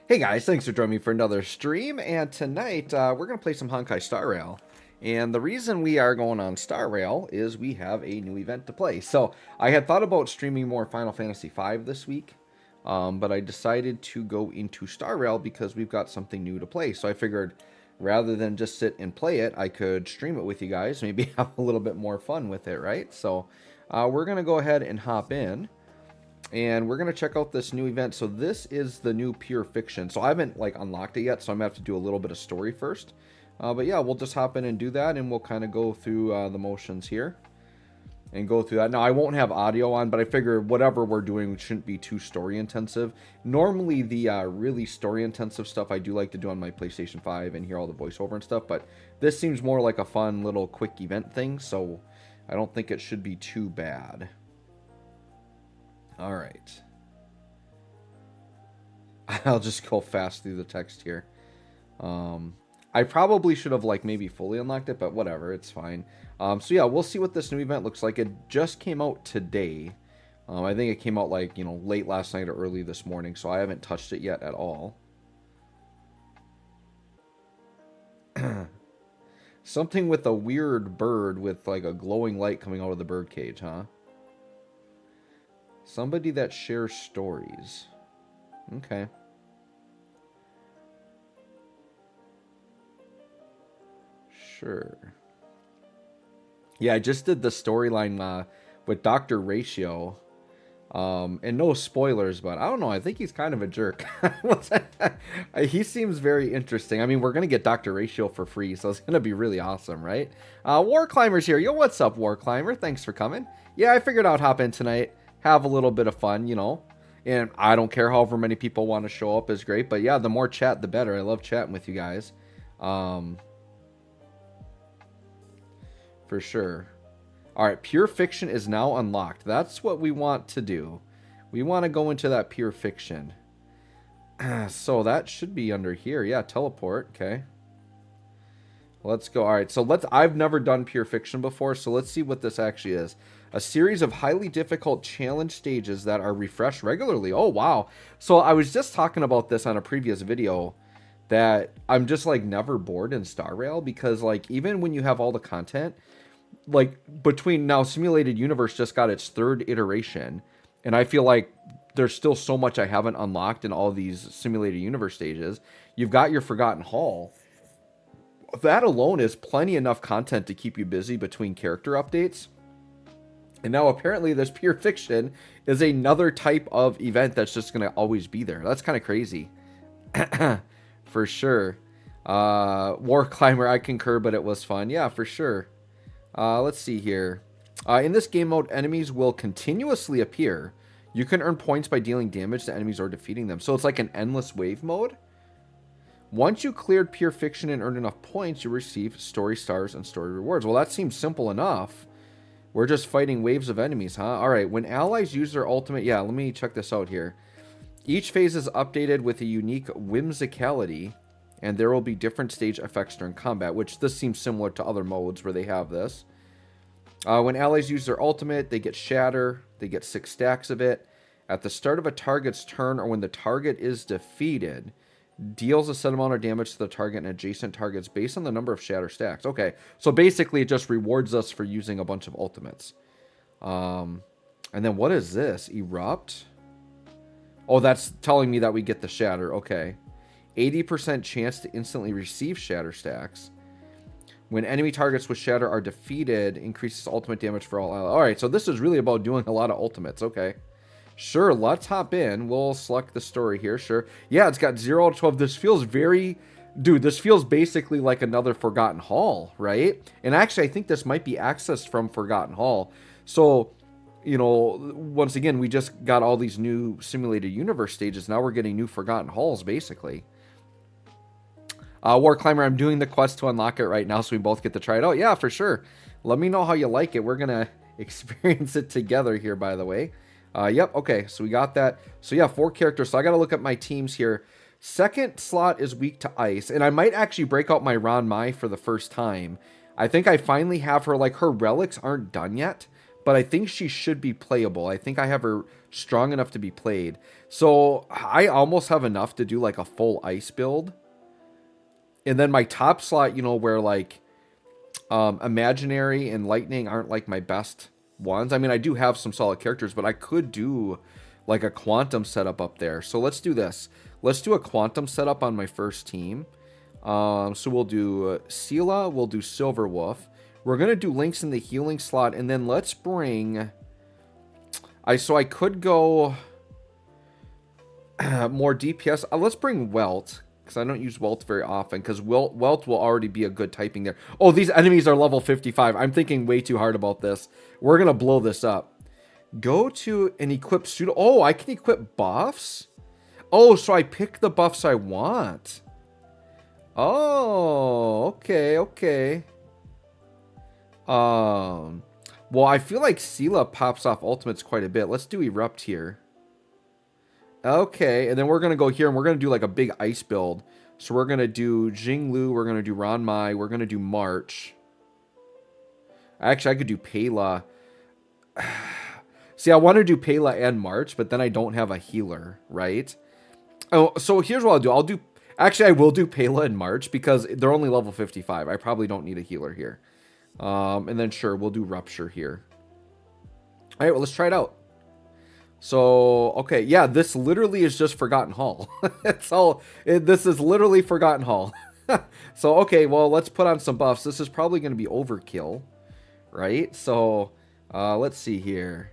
Hey guys, thanks for joining me for another stream, and tonight we're going to play some Honkai Star Rail. And the reason we are going on Star Rail is we have a new event to play. So I had thought about streaming more Final Fantasy V this week, but I decided to go into Star Rail because we've got something new to play. So I figured rather than just sit and play it, I could stream it with you guys, maybe have a little bit more fun with it, right? So we're going to go ahead and hop in. And we're going to check out this new event. So this is the new Pure Fiction. So I haven't unlocked it yet, so I'm going to have to do a little bit of story first. But yeah, we'll just hop in and do that, and we'll kind of go through the motions here. And go through that. Now, I won't have audio on, but I figure whatever we're doing shouldn't be too story intensive. Normally, the really story intensive stuff I do like to do on my PlayStation 5 and hear all the voiceover and stuff. But this seems more like a fun little quick event thing, so I don't think it should be too bad. All right. I'll just go fast through the text here. I probably should have maybe fully unlocked it, but whatever, it's fine. So yeah, we'll see what this new event looks like. It just came out today. I think it came out late last night or early this morning, so I haven't touched it yet at all. Something with a weird bird with a glowing light coming out of the bird cage, huh? Somebody that shares stories. Okay. Sure. Yeah, I just did the storyline with Dr. Ratio. And no spoilers, but I don't know. I think he's kind of a jerk. He seems very interesting. I mean, we're going to get Dr. Ratio for free, so it's going to be really awesome, right? War Climber's here. Yo, what's up, War Climber? Thanks for coming. Yeah, I figured I'd hop in tonight. Have a little bit of fun, and I don't care however many people want to show up is great, but yeah, the more chat the better. I love chatting with you guys, for sure. All right, Pure Fiction is now unlocked. That's what we want to do. We want to go into that Pure Fiction. So that should be under here. Yeah, teleport. Okay, let's go. All right, so I've never done Pure Fiction before, so let's see what this actually is. A series of highly difficult challenge stages that are refreshed regularly. Oh, wow. So I was just talking about this on a previous video, that I'm just never bored in Star Rail, because even when you have all the content, between now, Simulated Universe just got its 3rd iteration, and I feel like there's still so much I haven't unlocked in all these Simulated Universe stages. You've got your Forgotten Hall. That alone is plenty enough content to keep you busy between character updates. And now apparently this Pure Fiction is another type of event that's just going to always be there. That's kind of crazy. For sure. War Climber, I concur, but it was fun. Yeah, for sure. Let's see here. In this game mode, enemies will continuously appear. You can earn points by dealing damage to enemies or defeating them. So it's like an endless wave mode. Once you cleared Pure Fiction and earned enough points, you receive story stars and story rewards. Well, that seems simple enough. We're just fighting waves of enemies, huh? All right, when allies use their ultimate... Yeah, let me check this out here. Each phase is updated with a unique whimsicality, and there will be different stage effects during combat, which this seems similar to other modes where they have this. When allies use their ultimate, they get Shatter. They get 6 stacks of it. At the start of a target's turn, or when the target is defeated, deals a set amount of damage to the target and adjacent targets based on the number of Shatter stacks. Okay, so basically it just rewards us for using a bunch of ultimates. And then what is this? Erupt? Oh, that's telling me that we get the Shatter. Okay. 80% chance to instantly receive Shatter stacks. When enemy targets with Shatter are defeated, increases ultimate damage for all allies. Alright, so this is really about doing a lot of ultimates. Okay. Sure, let's hop in. We'll select the story here. Sure. Yeah, it's got 0 out of 12. This feels very... Dude, this feels basically like another Forgotten Hall, right? And actually, I think this might be accessed from Forgotten Hall. So, once again, we just got all these new Simulated Universe stages. Now we're getting new Forgotten Halls, basically. War Climber, I'm doing the quest to unlock it right now, so we both get to try it out. Yeah, for sure. Let me know how you like it. We're going to experience it together here, by the way. Yep, okay, so we got that. So yeah, 4 characters. So I got to look at my teams here. Second slot is weak to ice, and I might actually break out my Ron Mai for the first time. I think I finally have her, her relics aren't done yet, but I think she should be playable. I think I have her strong enough to be played. So I almost have enough to do like a full ice build. And then my top slot, you know, where like imaginary and lightning aren't like my best ones. I mean, I do have some solid characters, but I could do like a quantum setup up there. So let's do this. Let's do a quantum setup on my first team. So we'll do Sela, we'll do Silverwolf. We're going to do Lynx in the healing slot, and then let's bring... So I could go more DPS. Let's bring Welt, because I don't use Welt very often, because Welt will already be a good typing there. Oh, these enemies are level 55. I'm thinking way too hard about this. We're going to blow this up. Go to and equip pseudo... Oh, I can equip buffs? Oh, so I pick the buffs I want. Oh, okay, okay. Well, I feel like Sela pops off ultimates quite a bit. Let's do Erupt here. Okay, and then we're going to go here, and we're going to do like a big ice build. So we're going to do Jinglu, we're going to do Ranmai, we're going to do March. Actually, I could do Pela. See, I want to do Pela and March, but then I don't have a healer, right? Oh, so here's what I'll do. Actually, I will do Pela and March because they're only level 55. I probably don't need a healer here. And then sure, we'll do Rupture here. All right, well, let's try it out. So, okay, yeah, this literally is just Forgotten Hall. This is literally Forgotten Hall. So, okay, well, let's put on some buffs. This is probably going to be overkill, right? So, let's see here.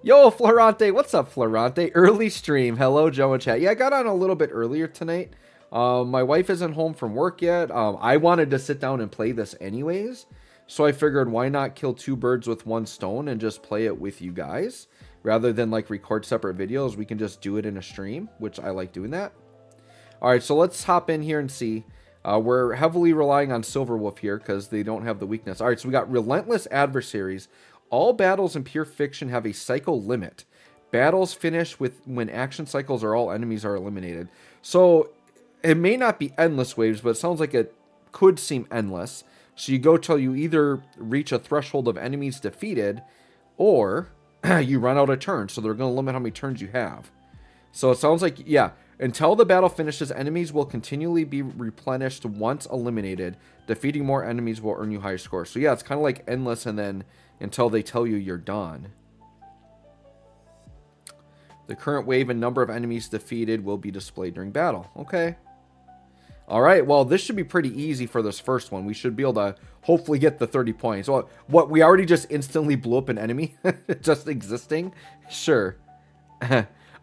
Yo, Florante, what's up, Florante? Early stream. Hello, Joe and chat. Yeah, I got on a little bit earlier tonight. My wife isn't home from work yet. I wanted to sit down and play this anyways. So I figured why not kill two birds with one stone and just play it with you guys. Rather than like record separate videos, we can just do it in a stream, which I like doing that. All right, so let's hop in here and see. We're heavily relying on Silverwolf here because they don't have the weakness. All right, so we got Relentless Adversaries. All battles in Pure Fiction have a cycle limit. Battles finish with when action cycles or all enemies are eliminated. So it may not be endless waves, but it sounds like it could seem endless. So you go till you either reach a threshold of enemies defeated or you run out of turns. So they're going to limit how many turns you have. So it sounds like, yeah, until the battle finishes, enemies will continually be replenished once eliminated. Defeating more enemies will earn you higher scores. So yeah, it's kind of like endless and then until they tell you you're done. The current wave and number of enemies defeated will be displayed during battle. Okay. All right, well, this should be pretty easy for this first one. We should be able to hopefully get the 30 points. Well, what, we already just instantly blew up an enemy? Just existing? Sure.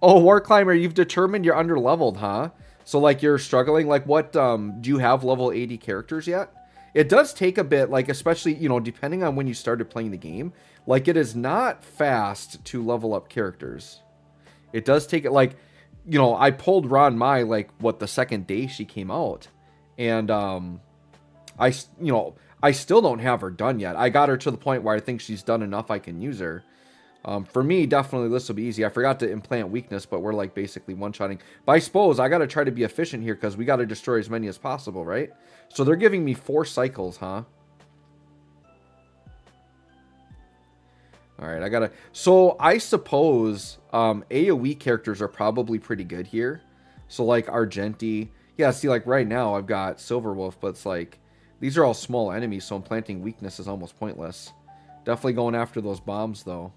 Oh, War Climber, you've determined you're under-leveled, huh? So, like, you're struggling? Like, what, do you have level 80 characters yet? It does take a bit, like, especially, you know, depending on when you started playing the game. Like, it is not fast to level up characters. It does take it, like... You know, I pulled Ranmai, like, what, the second day she came out. And, I still don't have her done yet. I got her to the point where I think she's done enough I can use her. For me, definitely this will be easy. I forgot to implant weakness, but we're, like, basically one-shotting. But I suppose I got to try to be efficient here because we got to destroy as many as possible, right? So they're giving me 4 cycles, huh? All right, I gotta... So, I suppose AoE characters are probably pretty good here. So, like, Argenti. Yeah, see, like, right now I've got Silverwolf, but it's like... These are all small enemies, so implanting weakness is almost pointless. Definitely going after those bombs, though.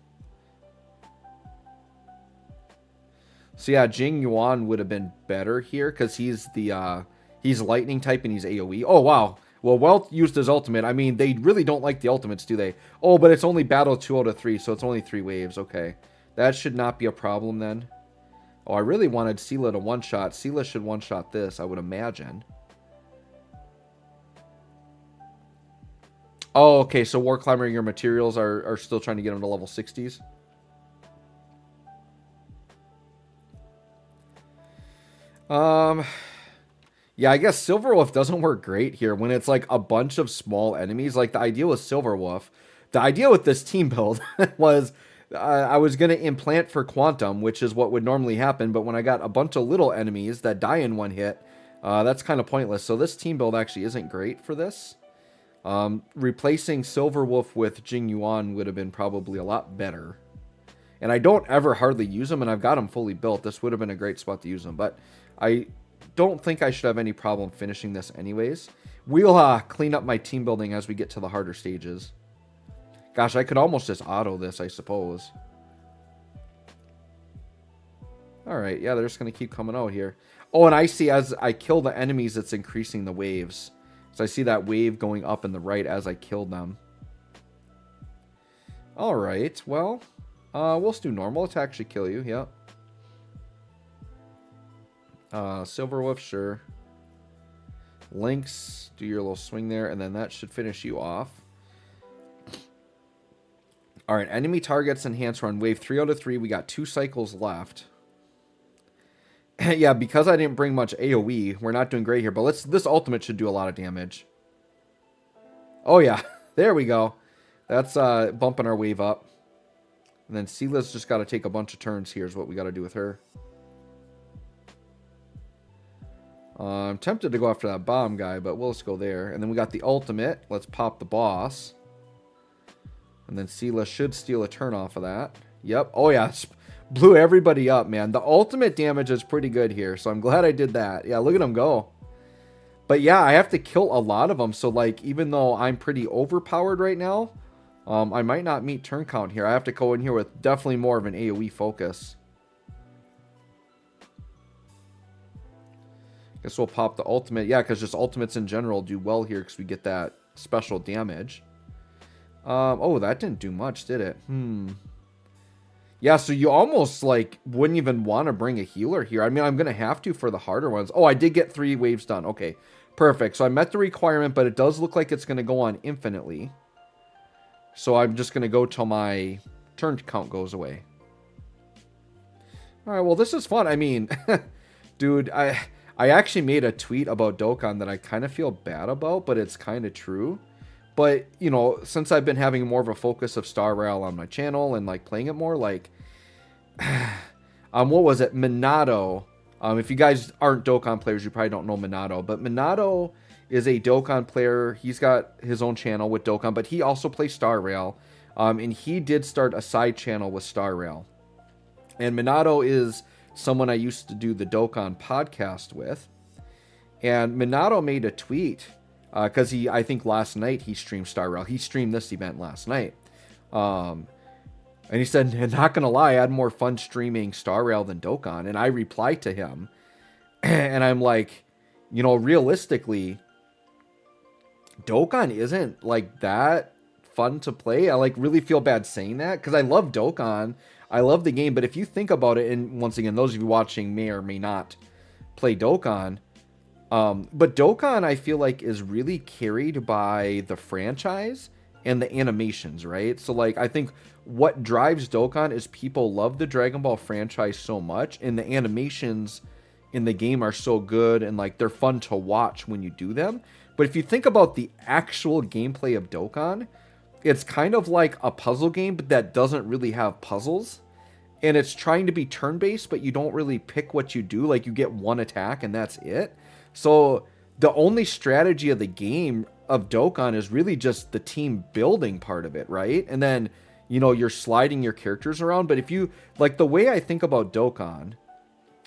So, yeah, Jing Yuan would have been better here, because he's the... he's lightning type and he's AoE. Oh, wow. Well, Welt used his ultimate. I mean, they really don't like the ultimates, do they? Oh, but it's only battle 2 out of 3, so it's only 3 waves. Okay. That should not be a problem then. Oh, I really wanted Sela to one-shot. Sela should one-shot this, I would imagine. Oh, okay, so War Climber, your materials are still trying to get him to level 60s. Yeah, I guess Silverwolf doesn't work great here when it's like a bunch of small enemies. Like the idea with Silverwolf, the idea with this team build was I was going to implant for Quantum, which is what would normally happen. But when I got a bunch of little enemies that die in one hit, that's kind of pointless. So this team build actually isn't great for this. Replacing Silverwolf with Jing Yuan would have been probably a lot better. And I don't ever hardly use them, and I've got them fully built. This would have been a great spot to use them, but I don't think I should have any problem finishing this anyways. We'll clean up my team building as we get to the harder stages. Gosh, I could almost just auto this, I suppose. Alright, yeah, they're just going to keep coming out here. Oh, and I see as I kill the enemies, it's increasing the waves. So I see that wave going up in the right as I kill them. Alright, well, we'll just do normal attack should kill you, yep. Silverwolf, sure. Lynx, do your little swing there, and then that should finish you off. Alright, enemy targets enhanced run. Wave 3 out of 3. We got 2 cycles left. Yeah, because I didn't bring much AoE, we're not doing great here. But this ultimate should do a lot of damage. Oh, yeah. There we go. That's bumping our wave up. And then Seela's just got to take a bunch of turns here is what we got to do with her. I'm tempted to go after that bomb guy, but we'll just go there. And then we got the ultimate. Let's pop the boss. And then Seela should steal a turn off of that. Yep. Oh, yeah. Blew everybody up, man. The ultimate damage is pretty good here, so I'm glad I did that. Yeah, look at him go. But yeah, I have to kill a lot of them, so like, even though I'm pretty overpowered right now, I might not meet turn count here. I have to go in here with definitely more of an AoE focus. Guess we'll pop the ultimate. Yeah, because just ultimates in general do well here because we get that special damage. Oh, that didn't do much, did it? Yeah, so you almost, like, wouldn't even want to bring a healer here. I mean, I'm going to have to for the harder ones. Oh, I did get 3 waves done. Okay, perfect. So I met the requirement, but it does look like it's going to go on infinitely. So I'm just going to go till my turn count goes away. All right, well, this is fun. I mean, dude, I actually made a tweet about Dokkan that I kind of feel bad about, but it's kind of true. But, you know, since I've been having more of a focus of Star Rail on my channel and, like, playing it more, like, what was it? Minato. If you guys aren't Dokkan players, you probably don't know Minato. But Minato is a Dokkan player. He's got his own channel with Dokkan, but he also plays Star Rail. And he did start a side channel with Star Rail. And Minato is someone I used to do the Dokkan podcast with. And Minato made a tweet. Because I think last night he streamed Star Rail. He streamed this event last night. And he said, not going to lie, I had more fun streaming Star Rail than Dokkan. And I replied to him. And I'm like, you know, realistically, Dokkan isn't like that fun to play. I like really feel bad saying that because I love Dokkan. I love the game. But if you think about it, and once again, those of you watching may or may not play Dokkan. But Dokkan, I feel like, is really carried by the franchise and the animations, right? So, like, I think what drives Dokkan is people love the Dragon Ball franchise so much, and the animations in the game are so good, and, like, they're fun to watch when you do them. But if you think about the actual gameplay of Dokkan, it's kind of like a puzzle game, but that doesn't really have puzzles. And it's trying to be turn-based, but you don't really pick what you do. Like, you get one attack, and that's it. So the only strategy of the game of Dokkan is really just the team building part of it, right? And then, you know, you're sliding your characters around. But if you, like, the way I think about Dokkan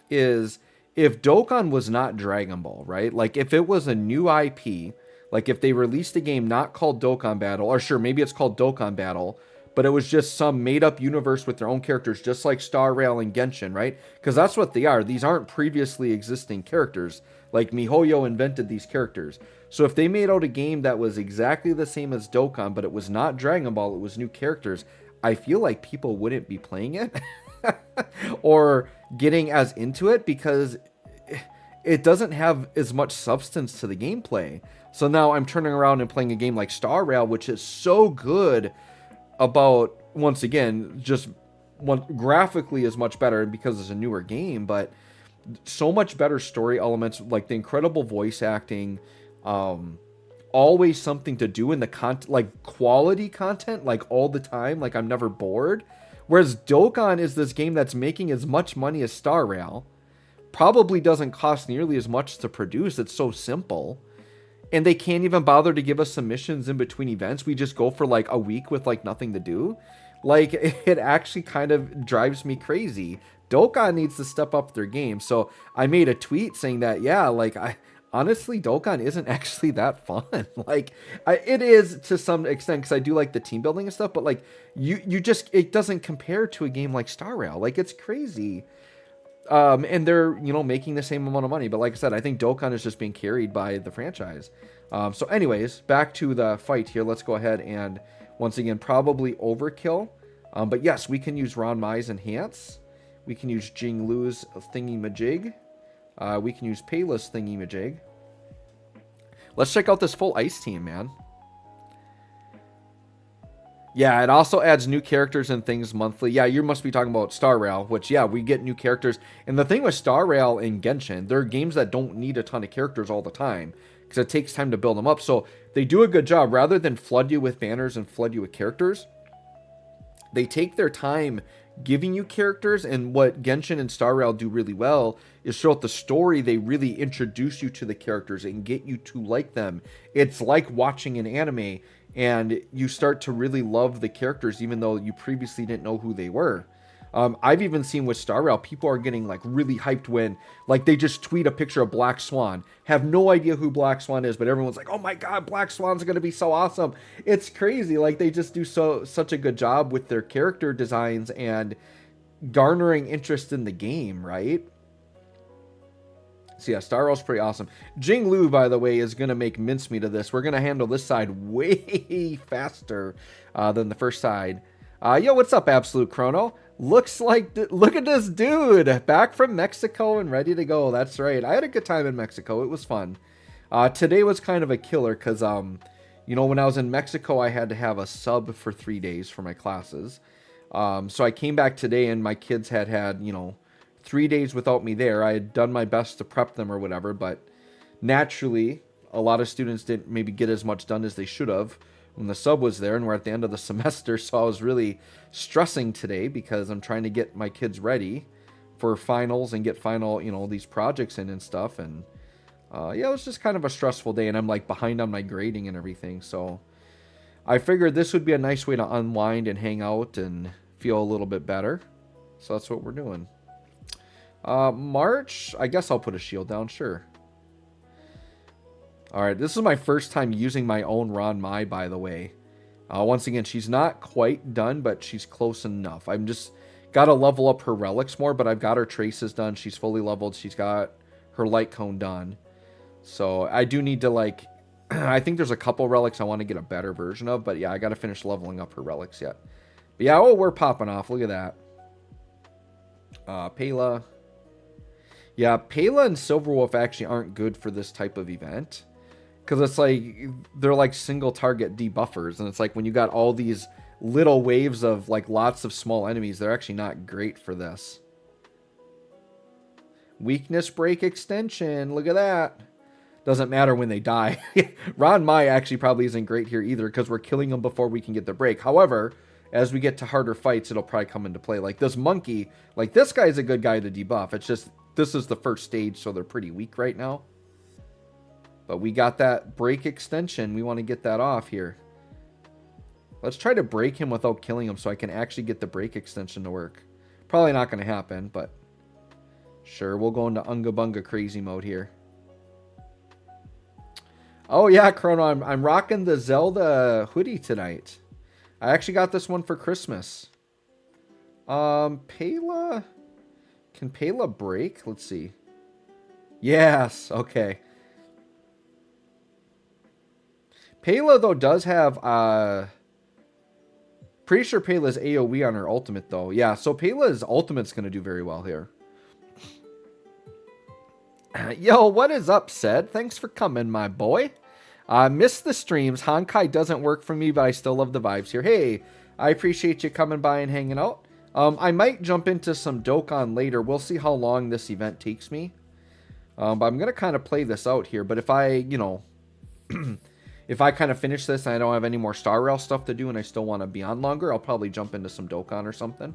is if Dokkan was not Dragon Ball, right? Like, if it was a new IP, like if they released a game not called Dokkan Battle, or sure, maybe it's called Dokkan Battle, but it was just some made-up universe with their own characters, just like Star Rail and Genshin, right? Because that's what they are. These aren't previously existing characters. Like, MiHoYo invented these characters. So if they made out a game that was exactly the same as Dokkan, but it was not Dragon Ball, it was new characters, I feel like people wouldn't be playing it or getting as into it because it doesn't have as much substance to the gameplay. So now I'm turning around and playing a game like Star Rail, which is so good about, once again, just graphically is much better because it's a newer game, but so much better story elements, like the incredible voice acting, always something to do in the content, like quality content, like all the time, like I'm never bored. Whereas Dokkan is this game that's making as much money as Star Rail, probably doesn't cost nearly as much to produce. It's so simple. and they can't even bother to give us some missions in between events. We just go for like a week with like nothing to do. Like, it actually kind of drives me crazy. Dokkan needs to step up their game. So I made a tweet saying that, yeah, like, honestly, Dokkan isn't actually that fun. Like, it is to some extent, because I do like the team building and stuff, but like, you just, it doesn't compare to a game like Star Rail. Like, it's crazy. And they're, you know, making the same amount of money. But like I said, I think Dokkan is just being carried by the franchise. So anyways, back to the fight here. Let's go ahead and, once again, probably overkill. But yes, we can use Ron Mai's Enhance. We can use Jing Lu's Thingy-Majig. We can use Payla's Thingy-Majig. Let's check out this full ice team, man. Yeah, it also adds new characters and things monthly. Yeah, you must be talking about Star Rail, which, yeah, we get new characters. And the thing with Star Rail and Genshin, they're games that don't need a ton of characters all the time, because it takes time to build them up. So they do a good job. Rather than flood you with banners and flood you with characters, they take their time giving you characters. And what Genshin and Star Rail do really well is throughout the story, they really introduce you to the characters and get you to like them. It's like watching an anime, and you start to really love the characters even though you previously didn't know who they were. I've even seen with Star Rail, people are getting like really hyped when like they just tweet a picture of Black Swan, have no idea who Black Swan is, but everyone's like, oh my god, Black Swan's gonna be so awesome. It's crazy. Like, they just do such a good job with their character designs and garnering interest in the game, right? So yeah, Star Rail's pretty awesome. Jing Lu, by the way, is going to make mincemeat of this. We're going to handle this side way faster than the first side. Yo, what's up, Absolute Chrono? Looks like, look at this dude, back from Mexico and ready to go. That's right. I had a good time in Mexico. It was fun. Today was kind of a killer because, you know, when I was in Mexico, I had to have a sub for 3 days for my classes. So I came back today and my kids had, you know, 3 days without me there. I had done my best to prep them or whatever, but naturally, a lot of students didn't maybe get as much done as they should have when the sub was there, and we're at the end of the semester, so I was really stressing today because I'm trying to get my kids ready for finals and get final, you know, these projects in and stuff, and yeah, it was just kind of a stressful day, and I'm like behind on my grading and everything, so I figured this would be a nice way to unwind and hang out and feel a little bit better, so that's what we're doing. March, I guess I'll put a shield down, sure. Alright, this is my first time using my own Ron Mai, by the way. Once again, she's not quite done, but she's close enough. I'm just got to level up her relics more, but I've got her traces done. She's fully leveled. She's got her light cone done. So I do need to, like, I think there's a couple relics I want to get a better version of, but yeah, I got to finish leveling up her relics yet. But yeah, oh, we're popping off. Look at that. Payla. Yeah, Payla and Silverwolf actually aren't good for this type of event. Because it's like, they're like single target debuffers. And it's like when you got all these little waves of like lots of small enemies, they're actually not great for this. Weakness break extension. Look at that. Doesn't matter when they die. Ron Mai actually probably isn't great here either because we're killing them before we can get the break. However, as we get to harder fights, it'll probably come into play. Like this monkey, like this guy's a good guy to debuff. It's just, this is the first stage, so they're pretty weak right now. But we got that break extension. We want to get that off here. Let's try to break him without killing him so I can actually get the break extension to work. Probably not going to happen, but sure, we'll go into Unga Bunga crazy mode here. Oh yeah, Chrono, I'm rocking the Zelda hoodie tonight. I actually got this one for Christmas. Payla? Can Payla break? Let's see. Yes, okay. Payla, though, does have, pretty sure Payla's AoE on her ultimate, though. Yeah, so Payla's ultimate's going to do very well here. Yo, what is up, Sed? Thanks for coming, my boy. Missed the streams. Honkai doesn't work for me, but I still love the vibes here. Hey, I appreciate you coming by and hanging out. I might jump into some Dokkan later. We'll see how long this event takes me. But I'm going to kind of play this out here. But if I, you know, if I kind of finish this and I don't have any more Star Rail stuff to do and I still want to be on longer, I'll probably jump into some Dokkan or something.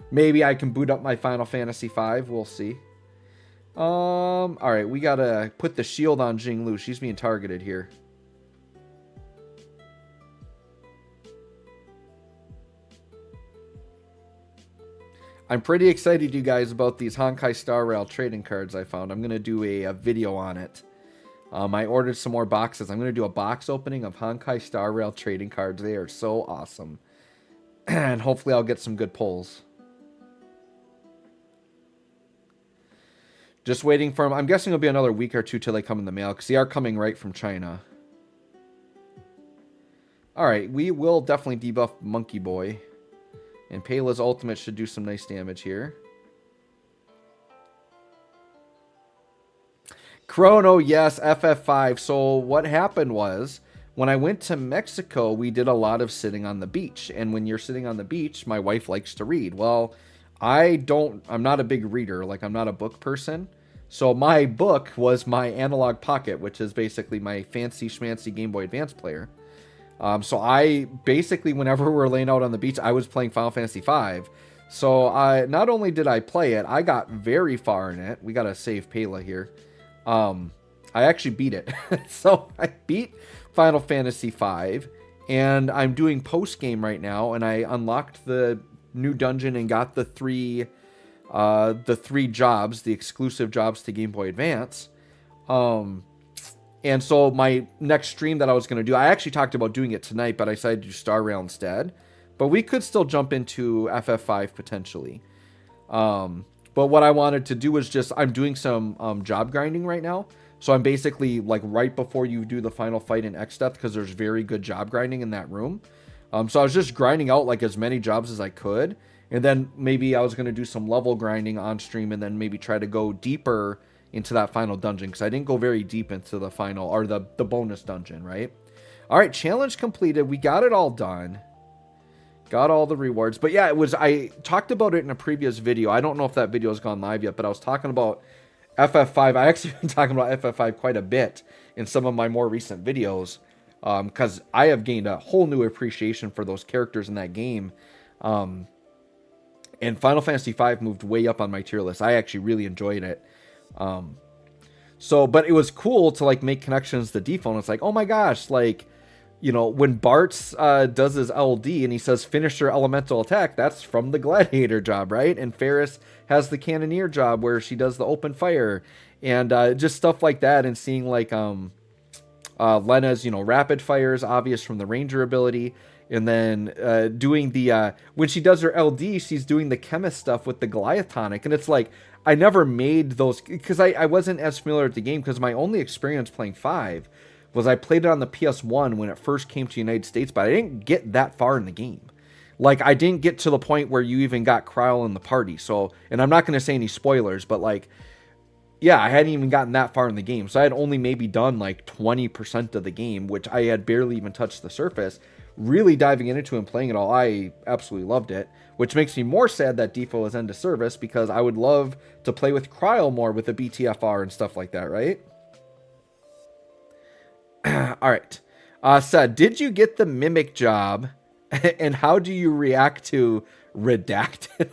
Maybe I can boot up my Final Fantasy V. We'll see. All right, we gotta put the shield on Jinglu. She's being targeted here. I'm pretty excited, you guys, about these Honkai Star Rail trading cards I found. I'm gonna do a video on it. I ordered some more boxes. I'm gonna do a box opening of Honkai Star Rail trading cards. They are so awesome, and hopefully I'll get some good pulls. Just waiting for them. I'm guessing it'll be another week or two till they come in the mail, because they are coming right from China. Alright, we will definitely debuff Monkey Boy. And Payla's ultimate should do some nice damage here. Chrono, yes, FF5. So what happened was, when I went to Mexico, we did a lot of sitting on the beach. And when you're sitting on the beach, my wife likes to read. Well, I'm not a big reader. Like, I'm not a book person. So my book was my Analog Pocket, which is basically my fancy schmancy Game Boy Advance player. So I basically, whenever we're laying out on the beach, I was playing Final Fantasy V. So not only did I play it, I got very far in it. We got to save Pela here. I actually beat it. So I beat Final Fantasy V, and I'm doing post-game right now, and I unlocked the new dungeon and got the three jobs, the exclusive jobs to Game Boy Advance. And so my next stream that I was going to do, I actually talked about doing it tonight, but I decided to do Star Rail instead. But we could still jump into FF5 potentially. But what I wanted to do was just, I'm doing some job grinding right now. So I'm basically like right before you do the final fight in X-Death, because there's very good job grinding in that room. So I was just grinding out like as many jobs as I could. And then maybe I was going to do some level grinding on stream, and then maybe try to go deeper into that final dungeon, because I didn't go very deep into the final, or the bonus dungeon, right? All right, challenge completed. We got it all done. Got all the rewards. But yeah, I talked about it in a previous video. I don't know if that video has gone live yet, but I was talking about FF5. I actually been talking about FF5 quite a bit in some of my more recent videos, because I have gained a whole new appreciation for those characters in that game. And Final Fantasy V moved way up on my tier list. I actually really enjoyed it. But it was cool to like make connections to default. It's like, oh my gosh, like, you know, when Bart's does his LD and he says finisher elemental attack, that's from the gladiator job, right? And Ferris has the cannoneer job where she does the open fire, and just stuff like that. And seeing like Lena's, you know, rapid fire is obvious from the ranger ability. And then doing the, when she does her LD, she's doing the chemist stuff with the Goliath tonic. And it's like, I never made those, because I wasn't as familiar with the game, because my only experience playing 5 was I played it on the PS1 when it first came to the United States, but I didn't get that far in the game. Like, I didn't get to the point where you even got Kryl in the party. So, and I'm not going to say any spoilers, but like, yeah, I hadn't even gotten that far in the game. So I had only maybe done like 20% of the game, which I had barely even touched the surface. Really diving into it and playing it all, I absolutely loved it, which makes me more sad that DFFOO is end of service, because I would love to play with Kryl more with the BTFR and stuff like that, right? All right. Said, did you get the Mimic job, and how do you react to Redacted?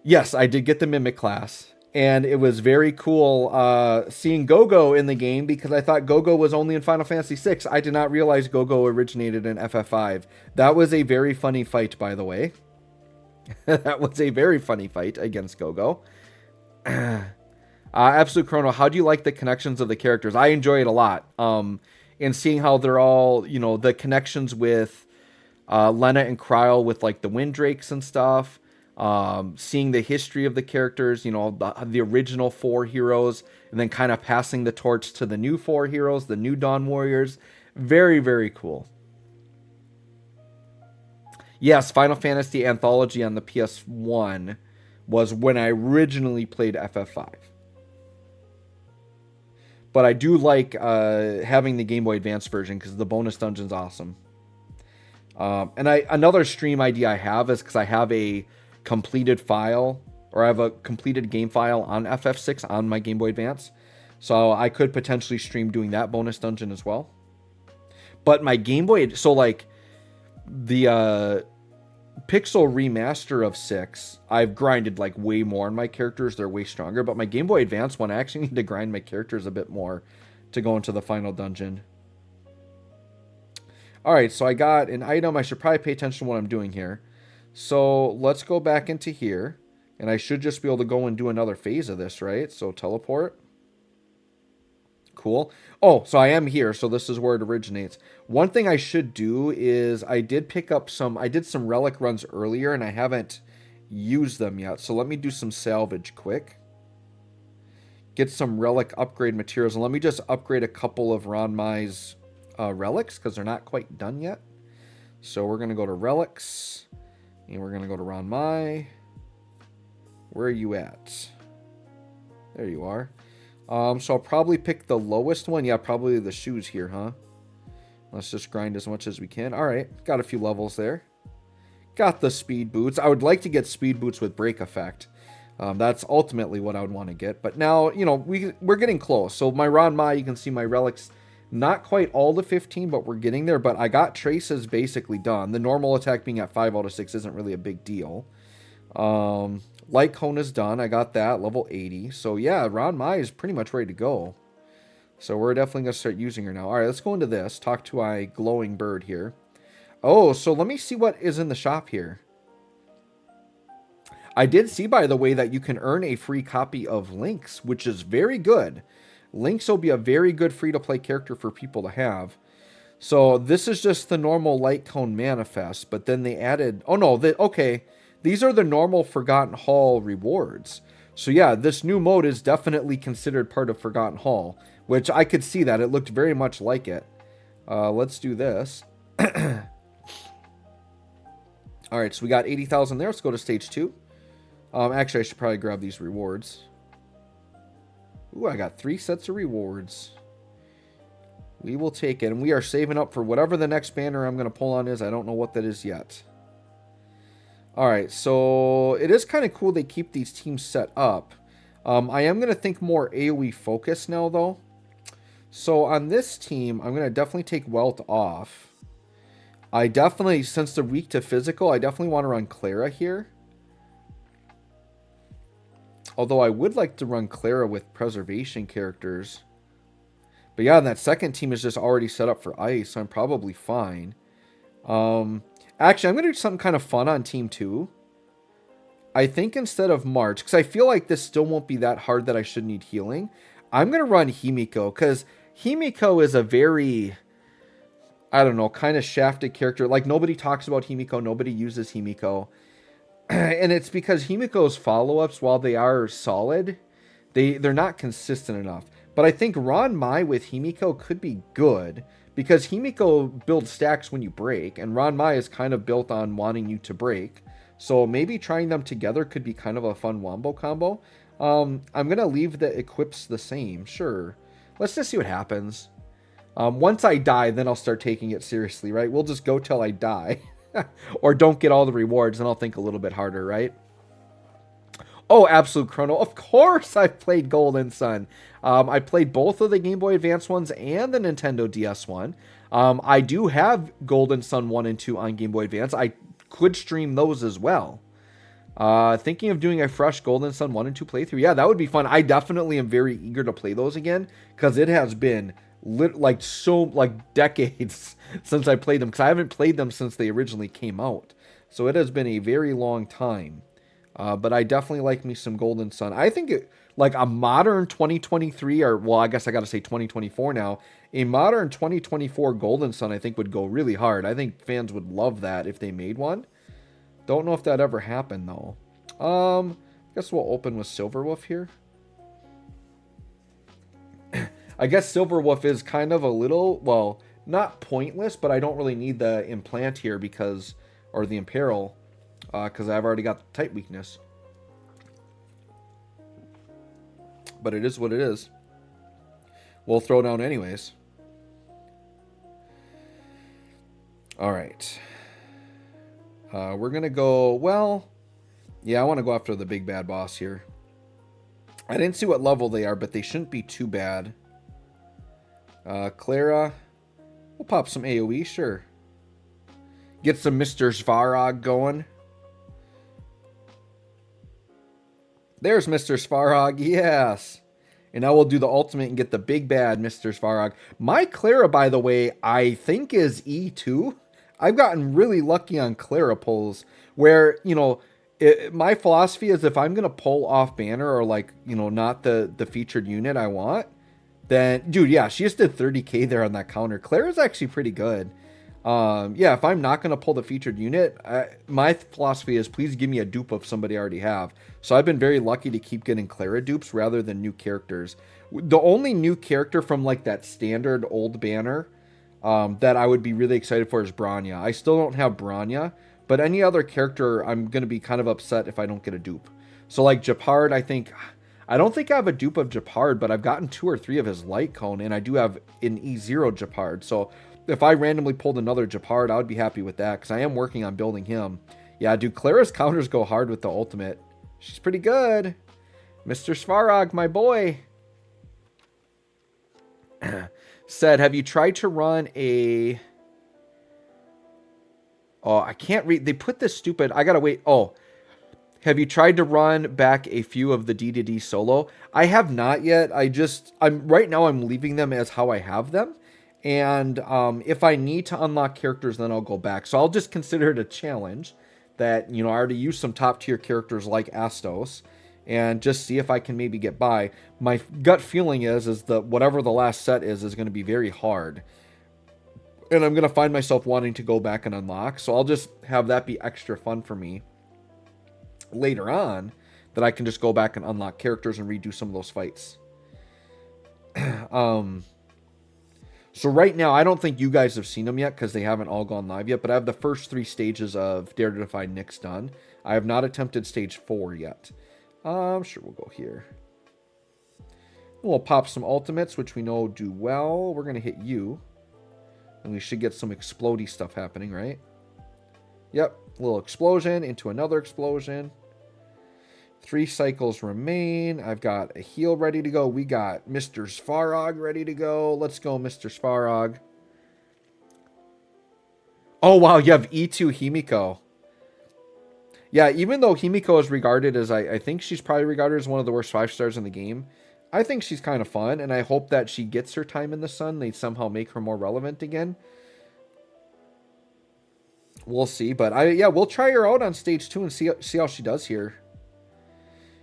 Yes, I did get the Mimic class. And it was very cool seeing Gogo in the game, because I thought Gogo was only in Final Fantasy VI. I did not realize Gogo originated in FF5. That was a very funny fight, by the way. That was a very funny fight against Gogo. Absolute Chrono, how do you like the connections of the characters? I enjoy it a lot. And seeing how they're all, you know, the connections with Lena and Kryl with like the Windrakes and stuff. Seeing the history of the characters, you know, the original 4 heroes, and then kind of passing the torch to the new 4 heroes, the new Dawn Warriors. Very, very cool. Yes, Final Fantasy Anthology on the PS1 was when I originally played FF5. But I do like having the Game Boy Advance version, because the bonus dungeon's awesome. And another stream idea I have is because I have a completed file, or I have a completed game file on FF6 on my Game Boy Advance, so I could potentially stream doing that bonus dungeon as well. But my Game Boy, so like the Pixel Remaster of 6, I've grinded like way more on my characters. They're way stronger. But my Game Boy Advance one, I actually need to grind my characters a bit more to go into the final dungeon. Alright, so I got an item. I should probably pay attention to what I'm doing here. So let's go back into here. And I should just be able to go and do another phase of this, right? So teleport. Cool. Oh, so I am here, so this is where it originates. One thing I should do is I did pick up I did some relic runs earlier, and I haven't used them yet. So let me do some salvage quick. Get some relic upgrade materials, and let me just upgrade a couple of Ranmai's relics, because they're not quite done yet. So we're going to go to relics, and we're going to go to Ranmai. Where are you at? There you are. So I'll probably pick the lowest one. Yeah, probably the shoes here, huh? Let's just grind as much as we can. All right, got a few levels there. Got the speed boots. I would like to get speed boots with break effect. That's ultimately what I would want to get. But now, you know, we're getting close. So my Ranmai, you can see my relics, not quite all to 15, but we're getting there. But I got traces basically done. The normal attack being at 5 out of 6 isn't really a big deal. Light cone is done. I got that, level 80. So yeah, Ranmai is pretty much ready to go. So we're definitely going to start using her now. All right, let's go into this. Talk to my glowing bird here. Oh, so let me see what is in the shop here. I did see, by the way, that you can earn a free copy of Lynx, which is very good. Lynx will be a very good free-to-play character for people to have. So this is just the normal light cone manifest, but then they added... Oh, no, okay. These are the normal Forgotten Hall rewards. So yeah, this new mode is definitely considered part of Forgotten Hall, which I could see that. It looked very much like it. Let's do this. Alright, so we got 80,000 there. Let's go to stage 2. Actually, I should probably grab these rewards. Ooh, I got 3 sets of rewards. We will take it, and we are saving up for whatever the next banner I'm going to pull on is. I don't know what that is yet. Alright, so it is kind of cool they keep these teams set up. I am going to think more AoE focus now, though. So on this team, I'm going to definitely take Wealth off. I definitely, since they're weak to physical, I definitely want to run Clara here. Although I would like to run Clara with preservation characters. But yeah, that second team is just already set up for ice, so I'm probably fine. Actually, I'm going to do something kind of fun on Team 2. I think instead of March, because I feel like this still won't be that hard that I should need healing, I'm going to run Himiko, because Himiko is a very, I don't know, kind of shafted character. Like, nobody talks about Himiko, nobody uses Himiko. And it's because Himiko's follow-ups, while they are solid, they're not consistent enough. But I think Ranmai with Himiko could be good, because Himiko builds stacks when you break, and Ranmai is kind of built on wanting you to break. So maybe trying them together could be kind of a fun wombo combo. I'm going to leave the equips the same, sure. Let's just see what happens. Once I die, then I'll start taking it seriously, right? We'll just go till I die. Or don't get all the rewards, and I'll think a little bit harder, right? Oh, Absolute Chrono. Of course I've played Golden Sun. I played both of the Game Boy Advance ones and the Nintendo DS one. I do have Golden Sun 1 and 2 on Game Boy Advance. I could stream those as well. Thinking of doing a fresh Golden Sun 1 and 2 playthrough. Yeah, that would be fun. I definitely am very eager to play those again, because it has been decades since I played them, because I haven't played them since they originally came out. So it has been a very long time. But I definitely like me some Golden Sun. I think like a modern 2023, or well, I guess I got to say 2024 now. A modern 2024 Golden Sun, I think, would go really hard. I think fans would love that if they made one. Don't know if that ever happened though. I guess we'll open with Silverwolf here. I guess Silverwolf is kind of a little, well, not pointless, but I don't really need the implant here because, or the Imperil, because I've already got the type weakness. But it is what it is. We'll throw down anyways. Alright. We're going to go, well, yeah, I want to go after the big bad boss here. I didn't see what level they are, but they shouldn't be too bad. Clara. We'll pop some AoE, sure. Get some Mr. Svarog going. There's Mr. Svarog. Yes. And now we'll do the ultimate and get the big bad Mr. Svarog. My Clara, by the way, I think is E2. I've gotten really lucky on Clara pulls where, you know, my philosophy is if I'm going to pull off banner or like, you know, not the featured unit I want, then, dude, yeah, she just did 30k there on that counter. Clara's actually pretty good. Yeah, if I'm not going to pull the featured unit, my philosophy is please give me a dupe of somebody I already have. So I've been very lucky to keep getting Clara dupes rather than new characters. The only new character from like that standard old banner that I would be really excited for is Branya. I still don't have Branya, but any other character I'm going to be kind of upset if I don't get a dupe. So like Japard, I don't think I have a dupe of Japard, but I've gotten 2 or 3 of his light cone, and I do have an E0 Japard. So if I randomly pulled another Japard, I would be happy with that because I am working on building him. Yeah, dude, Clara's counters go hard with the ultimate. She's pretty good. Mr. Svarog, my boy. Said, have you tried to run a... Oh, I can't read. They put this stupid... I gotta wait. Oh. Have you tried to run back a few of the D2D solo? I have not yet. Right now I'm leaving them as how I have them. And if I need to unlock characters, then I'll go back. So I'll just consider it a challenge that, you know, I already used some top tier characters like Astos and just see if I can maybe get by. My gut feeling is that whatever the last set is going to be very hard. And I'm going to find myself wanting to go back and unlock. So I'll just have that be extra fun for me later on, that I can just go back and unlock characters and redo some of those fights. So right now, I don't think you guys have seen them yet because they haven't all gone live yet, but I have the first 3 stages of Dare to Defy Nyx done. I have not attempted stage 4 yet. Sure, we'll go here. We'll pop some ultimates, which we know do well. We're going to hit you. And we should get some explodey stuff happening, right? Yep, a little explosion into another explosion. 3 cycles remain. I've got a heal ready to go. We got Mr. Svarog ready to go. Let's go, Mr. Svarog. Oh, wow, you have E2 Himiko. Yeah, even though Himiko is regarded as, I think she's probably regarded as one of the worst 5 stars in the game, I think she's kind of fun, and I hope that she gets her time in the sun. They somehow make her more relevant again. We'll see, but yeah, we'll try her out on stage 2 and see how she does here.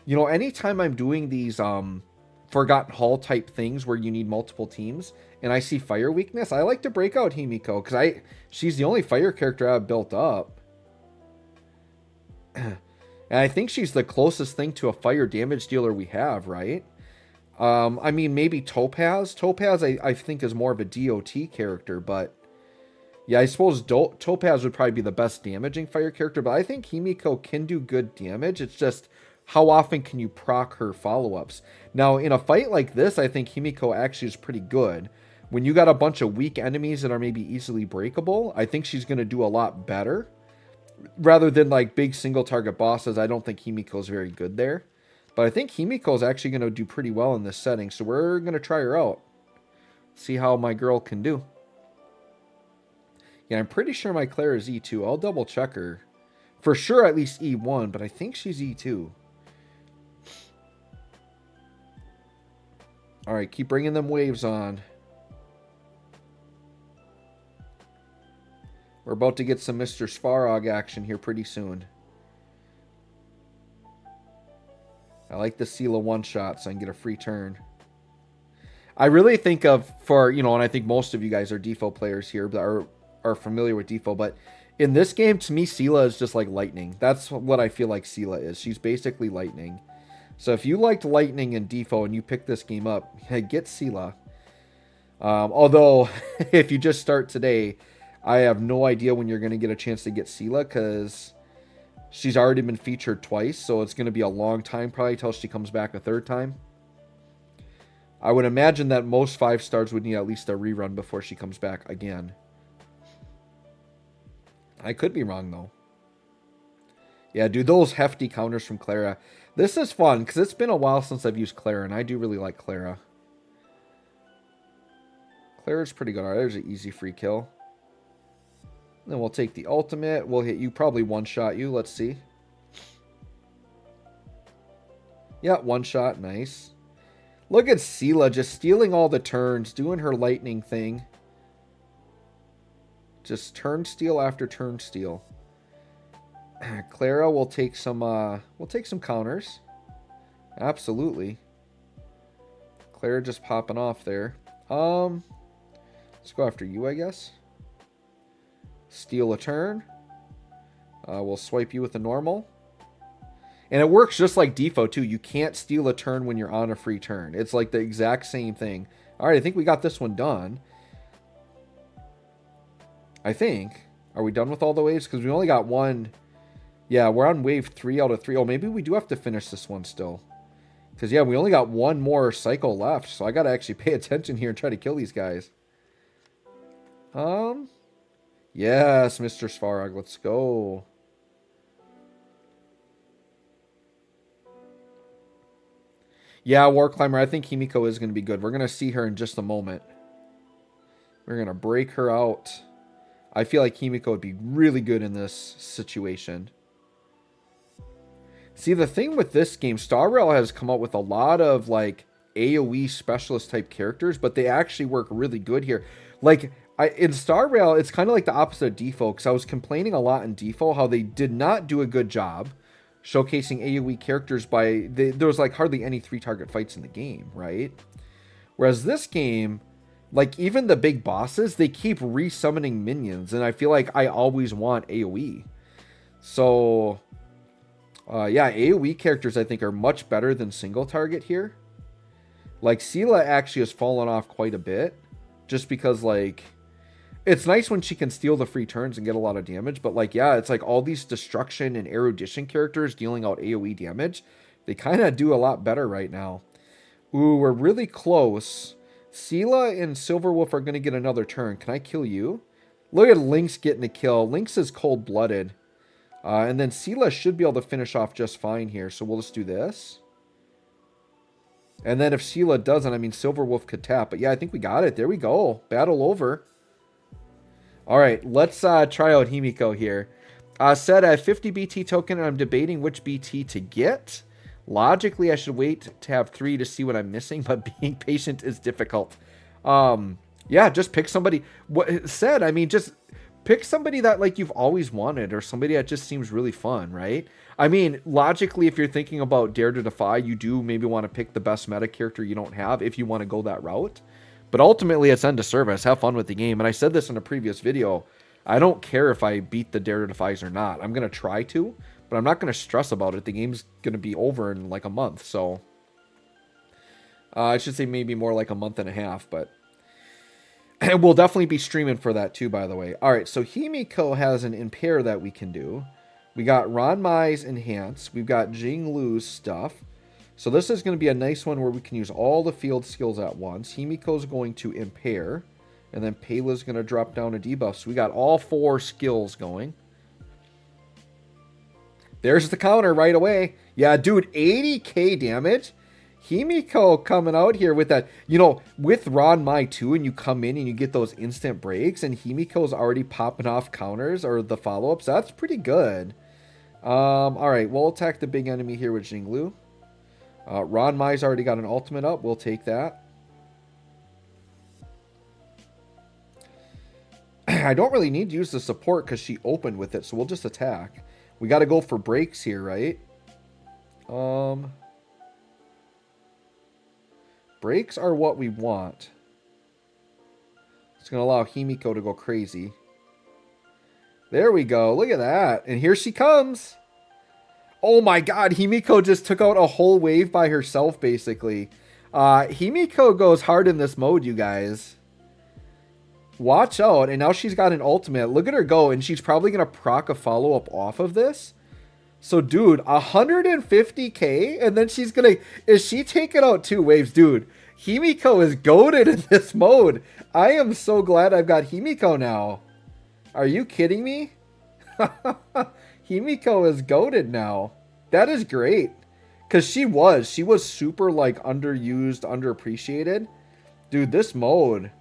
You know, anytime I'm doing these Forgotten Hall type things where you need multiple teams and I see fire weakness, I like to break out Himiko because she's the only fire character I've built up. And I think she's the closest thing to a fire damage dealer we have, right? I mean, maybe Topaz. Topaz, I think, is more of a DOT character, but yeah, I suppose Topaz would probably be the best damaging fire character, but I think Himiko can do good damage. It's just, how often can you proc her follow-ups? Now, in a fight like this, I think Himiko actually is pretty good. When you got a bunch of weak enemies that are maybe easily breakable, I think she's going to do a lot better. Rather than like big single target bosses, I don't think Himiko is very good there. But I think Himiko is actually going to do pretty well in this setting, so we're going to try her out. See how my girl can do. Yeah, I'm pretty sure my Claire is E2. I'll double check her. For sure at least E1, but I think she's E2. Alright, keep bringing them waves on. We're about to get some Mr. Svarog action here pretty soon. I like the Sela one-shot so I can get a free turn. I really think of, and I think most of you guys are DFFOO players here that are familiar with DFFOO, but in this game, to me, Sela is just like lightning. That's what I feel like Sela is. She's basically lightning. So if you liked lightning in DFFOO and you pick this game up, get Sela. Although, if you just start today, I have no idea when you're going to get a chance to get Sela because she's already been featured twice, so it's going to be a long time probably till she comes back a third time. I would imagine that most 5 stars would need at least a rerun before she comes back again. I could be wrong, though. Yeah, dude, those hefty counters from Clara. This is fun, because it's been a while since I've used Clara, and I do really like Clara. Clara's pretty good. All right, there's an easy free kill. Then we'll take the ultimate. We'll hit you, probably one-shot you. Let's see. Yeah, one shot. Nice. Look at Sela just stealing all the turns, doing her lightning thing. Just turn steal after turn steal. Clara will take some counters. Absolutely. Clara just popping off there. Let's go after you, I guess. Steal a turn. We'll swipe you with a normal. And it works just like DFFOO too. You can't steal a turn when you're on a free turn. It's like the exact same thing. All right, I think we got this one done. I think. Are we done with all the waves? Because we only got one. Yeah, we're on wave 3 out of 3. Oh, maybe we do have to finish this one still. Because, yeah, we only got one more cycle left. So I got to actually pay attention here and try to kill these guys. Yes, Mr. Svarog. Let's go. Yeah, War Climber. I think Himiko is going to be good. We're going to see her in just a moment. We're going to break her out. I feel like Himiko would be really good in this situation. See, the thing with this game, Star Rail has come up with a lot of, like, AoE specialist type characters, but they actually work really good here. Like, in Star Rail, it's kind of like the opposite of DFFOO, because I was complaining a lot in DFFOO how they did not do a good job showcasing AoE characters by... there was, like, hardly any 3-target fights in the game, right? Whereas this game... like, even the big bosses, they keep resummoning minions, and I feel like I always want AoE. So, yeah, AoE characters, I think, are much better than single target here. Like, Sela actually has fallen off quite a bit, just because, like, it's nice when she can steal the free turns and get a lot of damage, but, like, yeah, it's like all these destruction and erudition characters dealing out AoE damage, they kind of do a lot better right now. Ooh, we're really close. Sela and Silverwolf are going to get another turn. Can I kill you? Look at Lynx getting a kill. Lynx is cold-blooded. And then Sela should be able to finish off just fine here. So we'll just do this. And then if Sela doesn't, I mean, Silverwolf could tap. But yeah, I think we got it. There we go. Battle over. All right, let's try out Himiko here. Said I have 50 BT token and I'm debating which BT to get. Logically, I should wait to have 3 to see what I'm missing, but being patient is difficult. Yeah, just pick somebody. What said, I mean, just pick somebody that, like, you've always wanted, or somebody that just seems really fun, right? I mean, logically, if you're thinking about Dare to Defy, you do maybe want to pick the best meta character you don't have if you want to go that route. But ultimately, it's end of service. Have fun with the game. And I said this in a previous video. I don't care if I beat the Dare to Defies or not. I'm going to try to. But I'm not going to stress about it. The game's going to be over in like a month, so... I should say maybe more like a month and a half, but... And we'll definitely be streaming for that too, by the way. Alright, so Himiko has an Impair that we can do. We got Ron Mai's Enhance. We've got Jing Lu's stuff. So this is going to be a nice one where we can use all the field skills at once. Himiko's going to Impair. And then Payla's going to drop down a debuff. So we got all 4 skills going. There's the counter right away. Yeah, dude, 80k damage. Himiko coming out here with that. You know, with Ron Mai too, and you come in and you get those instant breaks, and Himiko's already popping off counters or the follow-ups. That's pretty good. All right, we'll attack the big enemy here with Jinglu. Ron Mai's already got an ultimate up. We'll take that. I don't really need to use the support because she opened with it, so we'll just attack. We got to go for breaks here, right? Breaks are what we want. It's going to allow Himiko to go crazy. There we go. Look at that. And here she comes. Oh my god. Himiko just took out a whole wave by herself, basically. Himiko goes hard in this mode, you guys. Watch out. And now she's got an ultimate. Look at her go. And she's probably going to proc a follow-up off of this. So, dude, 150k? And then she's going to... Is she taking out 2 waves? Dude, Himiko is goated in this mode. I am so glad I've got Himiko now. Are you kidding me? Himiko is goated now. That is great. Because she was super, like, underused, underappreciated. Dude, this mode...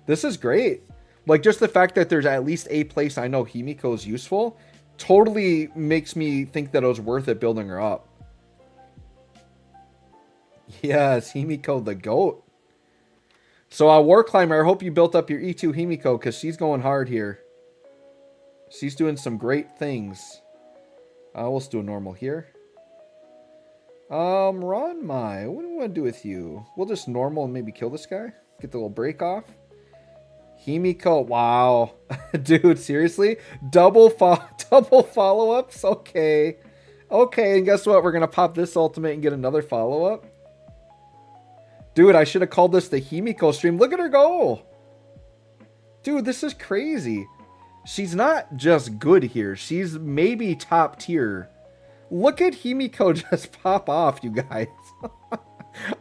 This is great. Like, just the fact that there's at least a place I know Himiko is useful totally makes me think that it was worth it building her up. Yes, Himiko the goat. So, War Climber, I hope you built up your E2 Himiko, because she's going hard here. She's doing some great things. We'll just do a normal here. Ranmai, what do we want to do with you? We'll just normal and maybe kill this guy. Get the little break off. Himiko, wow. Dude, seriously? Double follow-ups? Okay. Okay, and guess what? We're going to pop this ultimate and get another follow-up. Dude, I should have called this the Himiko stream. Look at her go. Dude, this is crazy. She's not just good here. She's maybe top tier. Look at Himiko just pop off, you guys.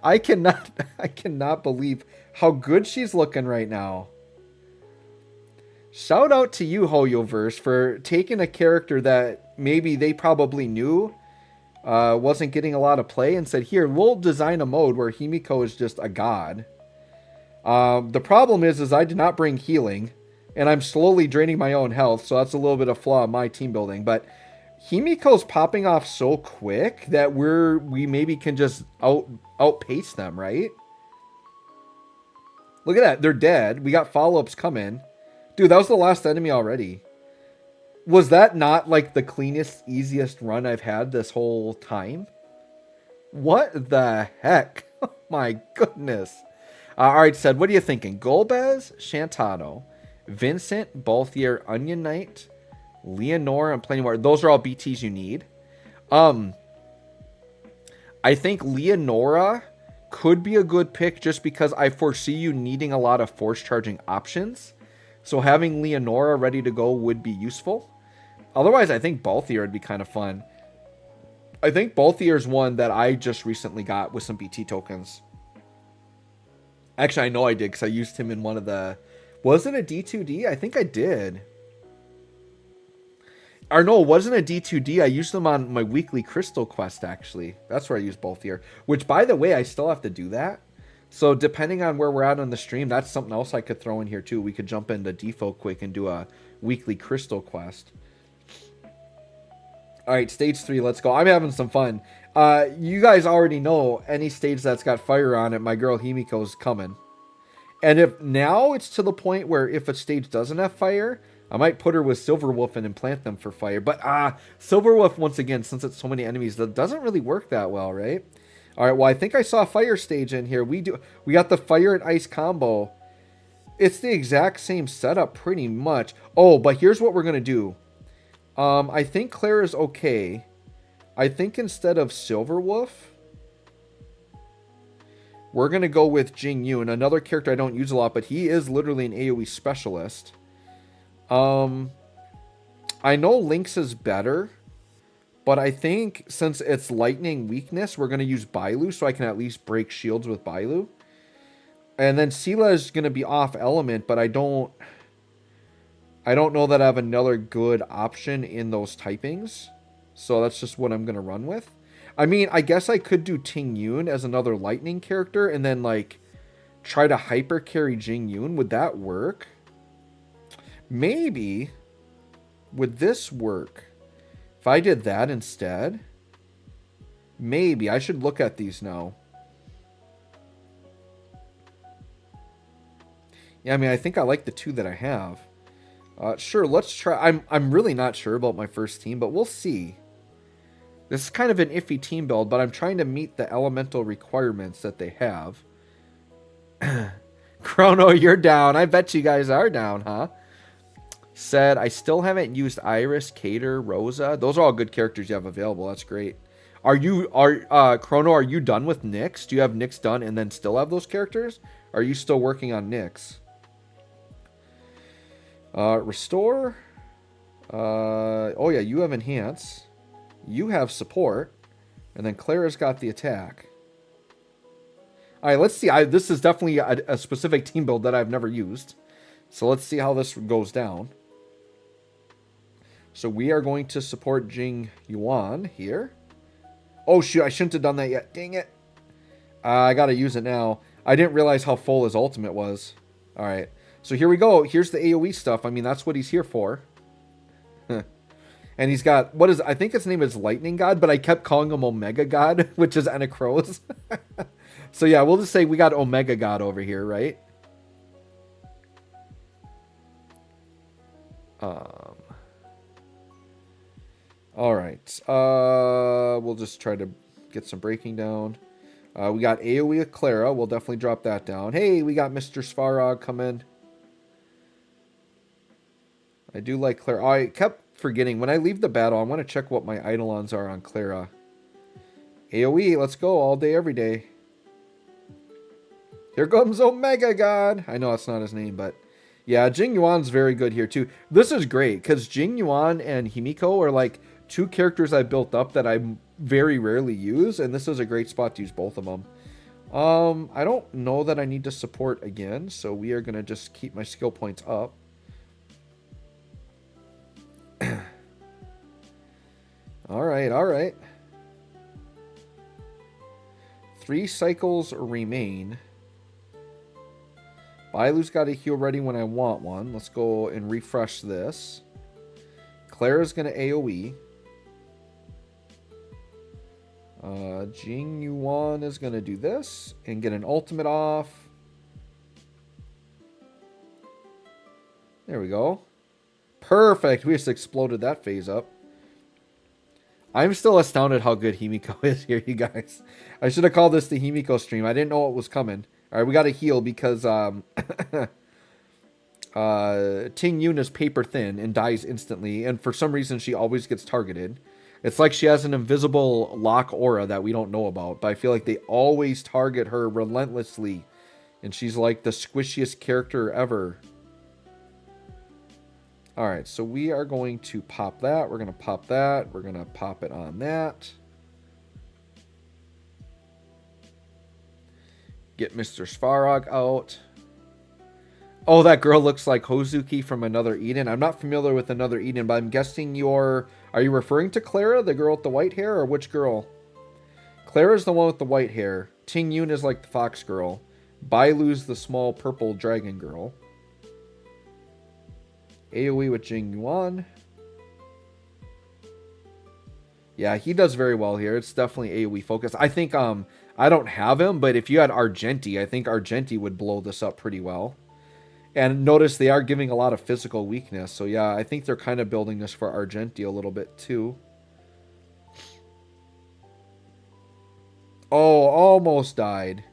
I cannot believe how good she's looking right now. Shout out to you, Hoyoverse, for taking a character that maybe they probably knew wasn't getting a lot of play and said, here, we'll design a mode where Himiko is just a god. The problem is I did not bring healing, and I'm slowly draining my own health, so that's a little bit of flaw in my team building, but Himiko's popping off so quick that we maybe can just outpace them, right? Look at that. They're dead. We got follow-ups coming. Dude, that was the last enemy already. Was that not like the cleanest, easiest run I've had this whole time? What the heck? Oh my goodness. All right, Sed, what are you thinking? Golbez, Shantano, Vincent, Balthier, Onion Knight, Leonora, and plenty more. Those are all BTs you need. I think Leonora could be a good pick just because I foresee you needing a lot of force charging options. So having Leonora ready to go would be useful. Otherwise, I think Balthier would be kind of fun. I think Balthier's one that I just recently got with some BT tokens. Actually, I know I did because I used him in one of the... Was it a D2D? I think I did. Or no, it wasn't a D2D. I used them on my weekly crystal quest, actually. That's where I used Balthier. Which, by the way, I still have to do that. So depending on where we're at on the stream, that's something else I could throw in here too. We could jump into DFFOO quick and do a weekly crystal quest. All right, stage 3, let's go. I'm having some fun. You guys already know any stage that's got fire on it, my girl Himiko's coming. And if now it's to the point where if a stage doesn't have fire, I might put her with Silverwolf and implant them for fire. But Silverwolf, once again, since it's so many enemies, that doesn't really work that well, right? All right, well, I think I saw a fire stage in here. We got the fire and ice combo. It's the exact same setup pretty much. Oh, but here's what we're going to do. I think Claire is okay. I think instead of Silverwolf, we're going to go with Jing Yun, another character I don't use a lot, but he is literally an AoE specialist. I know Lynx is better. But I think since it's lightning weakness, we're going to use Bailu so I can at least break shields with Bailu. And then Sela is going to be off element, but I don't know that I have another good option in those typings. So that's just what I'm going to run with. I mean, I guess I could do Ting Yun as another lightning character and then like try to hyper carry Jing Yun. Would that work? Maybe. Would this work? If I did that instead, maybe. I should look at these now. Yeah, I mean, I think I like the two that I have. Sure, let's try. I'm really not sure about my first team, but we'll see. This is kind of an iffy team build, but I'm trying to meet the elemental requirements that they have. Chrono, you're down. I bet you guys are down, huh? Said, I still haven't used Iris, Cater, Rosa. Those are all good characters you have available. That's great. Chrono, are you done with Nyx? Do you have Nyx done and then still have those characters? Are you still working on Nyx? Restore. Oh yeah, you have Enhance. You have Support. And then Clara's got the attack. Alright, let's see. This is definitely a specific team build that I've never used. So let's see how this goes down. So we are going to support Jing Yuan here. Oh shoot, I shouldn't have done that yet. Dang it. I gotta use it now. I didn't realize how full his ultimate was. Alright, so here we go. Here's the AoE stuff. I mean, that's what he's here for. And he's got, I think his name is Lightning God, but I kept calling him Omega God, which is Anacrose. So yeah, we'll just say we got Omega God over here, right? All right. We'll just try to get some breaking down. We got AoE of Clara. We'll definitely drop that down. Hey, we got Mr. Svarog coming. I do like Clara. I kept forgetting. When I leave the battle, I want to check what my Eidolons are on Clara. AoE, let's go all day, every day. Here comes Omega God. I know that's not his name, but yeah, Jing Yuan's very good here too. This is great because Jing Yuan and Himiko are like two characters I built up that I very rarely use, and this is a great spot to use both of them. I don't know that I need to support again, so we are going to just keep my skill points up. All right, all right. 3 cycles remain. Bailu's got a heal ready when I want one. Let's go and refresh this. Clara's going to AoE. Jing Yuan is going to do this and get an ultimate off. There we go. Perfect. We just exploded that phase up. I'm still astounded how good Himiko is here, you guys. I should have called this the Himiko stream. I didn't know what was coming. All right, we got to heal because Ting Yun is paper thin and dies instantly. And for some reason, she always gets targeted. It's like she has an invisible lock aura that we don't know about. But I feel like they always target her relentlessly. And she's like the squishiest character ever. All right, so we are going to pop that. We're going to pop that. We're going to pop it on that. Get Mr. Svarog out. Oh, that girl looks like Hozuki from Another Eden. I'm not familiar with Another Eden, but I'm guessing you're... Are you referring to Clara, the girl with the white hair, or which girl? Clara's the one with the white hair. Ting Yun is like the fox girl. Bailu's the small purple dragon girl. AoE with Jing Yuan. Yeah, he does very well here. It's definitely AoE focused. I think I don't have him, but if you had Argenti, I think Argenti would blow this up pretty well. And notice they are giving a lot of physical weakness. So yeah, I think they're kind of building this for Argenti a little bit too. Oh, almost died.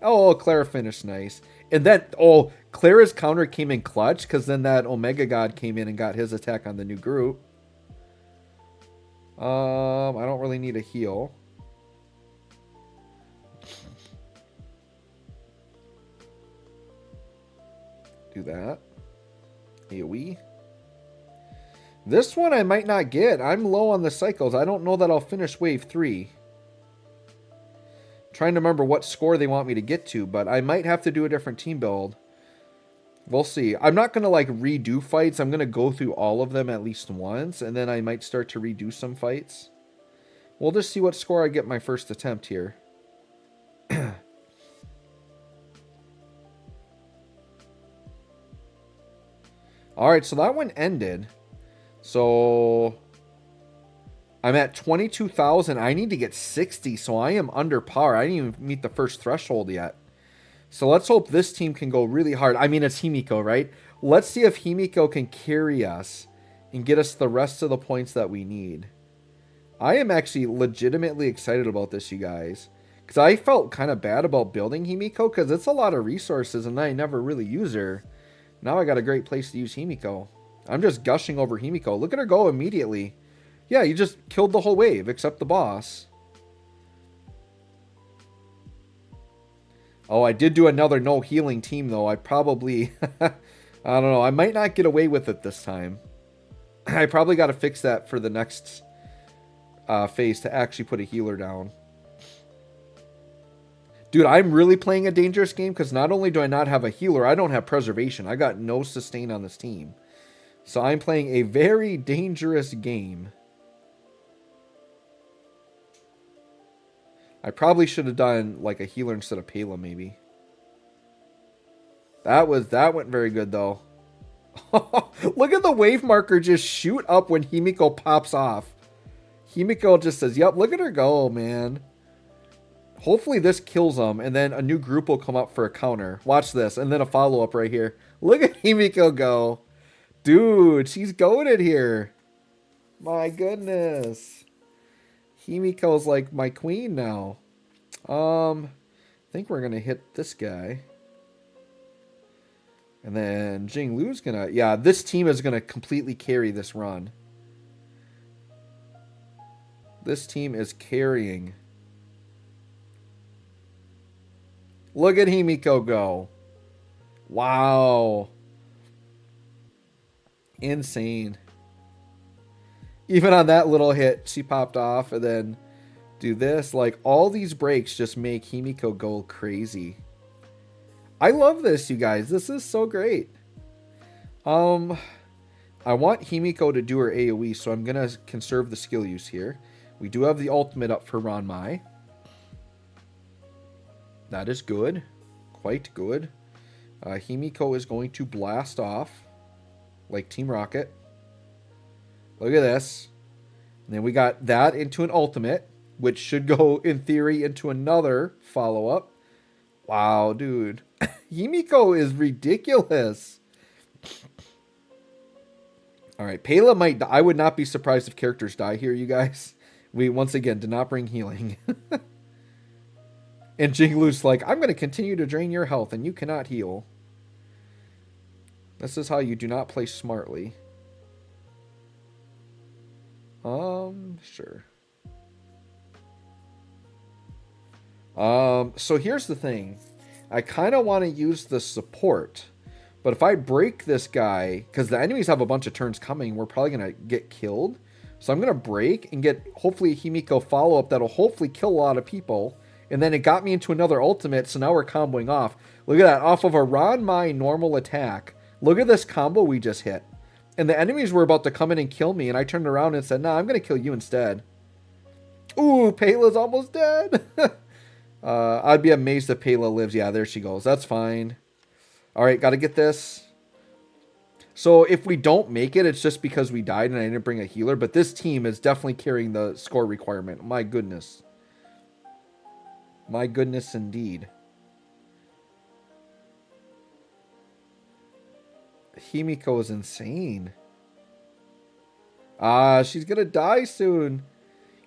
Oh, Clara finished nice. And then, oh, Clara's counter came in clutch because then that Omega God came in and got his attack on the new group. I don't really need a heal. Do that. AoE. This one I might not get. I'm low on the cycles. I don't know that I'll finish wave 3. Trying to remember what score they want me to get to, but I might have to do a different team build. We'll see. I'm not going to like redo fights. I'm going to go through all of them at least once, and then I might start to redo some fights. We'll just see what score I get my first attempt here. Alright, so that one ended. So I'm at 22,000. I need to get 60, so I am under par. I didn't even meet the first threshold yet. So let's hope this team can go really hard. I mean, it's Himiko, right? Let's see if Himiko can carry us and get us the rest of the points that we need. I am actually legitimately excited about this, you guys. Because I felt kind of bad about building Himiko because it's a lot of resources and I never really use her. Now I got a great place to use Himiko. I'm just gushing over Himiko. Look at her go immediately. Yeah, you just killed the whole wave except the boss. Oh, I did do another no healing team though. I probably... I don't know. I might not get away with it this time. I probably got to fix that for the next phase to actually put a healer down. Dude, I'm really playing a dangerous game because not only do I not have a healer, I don't have preservation. I got no sustain on this team. So I'm playing a very dangerous game. I probably should have done like a healer instead of Pela maybe. That went very good though. Look at the wave marker just shoot up when Himiko pops off. Himiko just says, yep, look at her go, man. Hopefully this kills them, and then a new group will come up for a counter. Watch this, and then a follow-up right here. Look at Himiko go. Dude, she's goated here. My goodness. Himiko's like my queen now. I think we're going to hit this guy. And then Jinglu's going to... Yeah, this team is going to completely carry this run. This team is carrying. Look at Himiko go. Wow. Insane. Even on that little hit, she popped off and then do this. Like, all these breaks just make Himiko go crazy. I love this, you guys. This is so great. I want Himiko to do her AoE, so I'm going to conserve the skill use here. We do have the ultimate up for Ranmai. That is good. Quite good. Himiko is going to blast off like Team Rocket. Look at this. And then we got that into an ultimate, which should go, in theory, into another follow-up. Wow, dude. Himiko is ridiculous. All right, Pela might... I would not be surprised if characters die here, you guys. We, once again, did not bring healing. And Jinglu's like, I'm going to continue to drain your health, and you cannot heal. This is how you do not play smartly. Sure. So here's the thing. I kind of want to use the support. But if I break this guy, because the enemies have a bunch of turns coming, we're probably going to get killed. So I'm going to break and get, hopefully, a Himiko follow-up that'll hopefully kill a lot of people. And then it got me into another ultimate, so now we're comboing off. Look at that. Off of a Ranmai normal attack. Look at this combo we just hit. And the enemies were about to come in and kill me, and I turned around and said, nah, I'm going to kill you instead. Ooh, Pela's almost dead. I'd be amazed if Pela lives. Yeah, there she goes. That's fine. All right, got to get this. So if we don't make it, it's just because we died and I didn't bring a healer. But this team is definitely carrying the score requirement. My goodness. My goodness indeed. Himiko is insane. She's gonna die soon.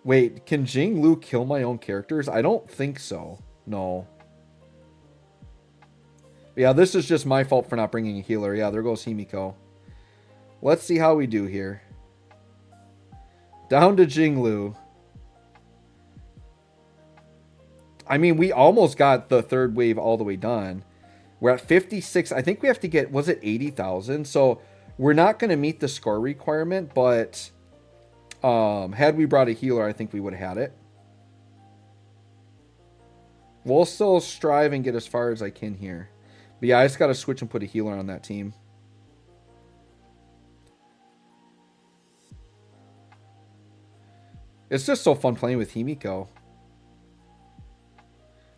Wait, can Jinglu kill my own characters? I don't think so. No. Yeah, this is just my fault for not bringing a healer. Yeah, there goes Himiko. Let's see how we do here. Down to Jinglu. I mean, we almost got the third wave all the way done. We're at 56. I think we have to get, was it 80,000? So we're not going to meet the score requirement, but had we brought a healer, I think we would have had it. We'll still strive and get as far as I can here. But yeah, I just got to switch and put a healer on that team. It's just so fun playing with Himiko.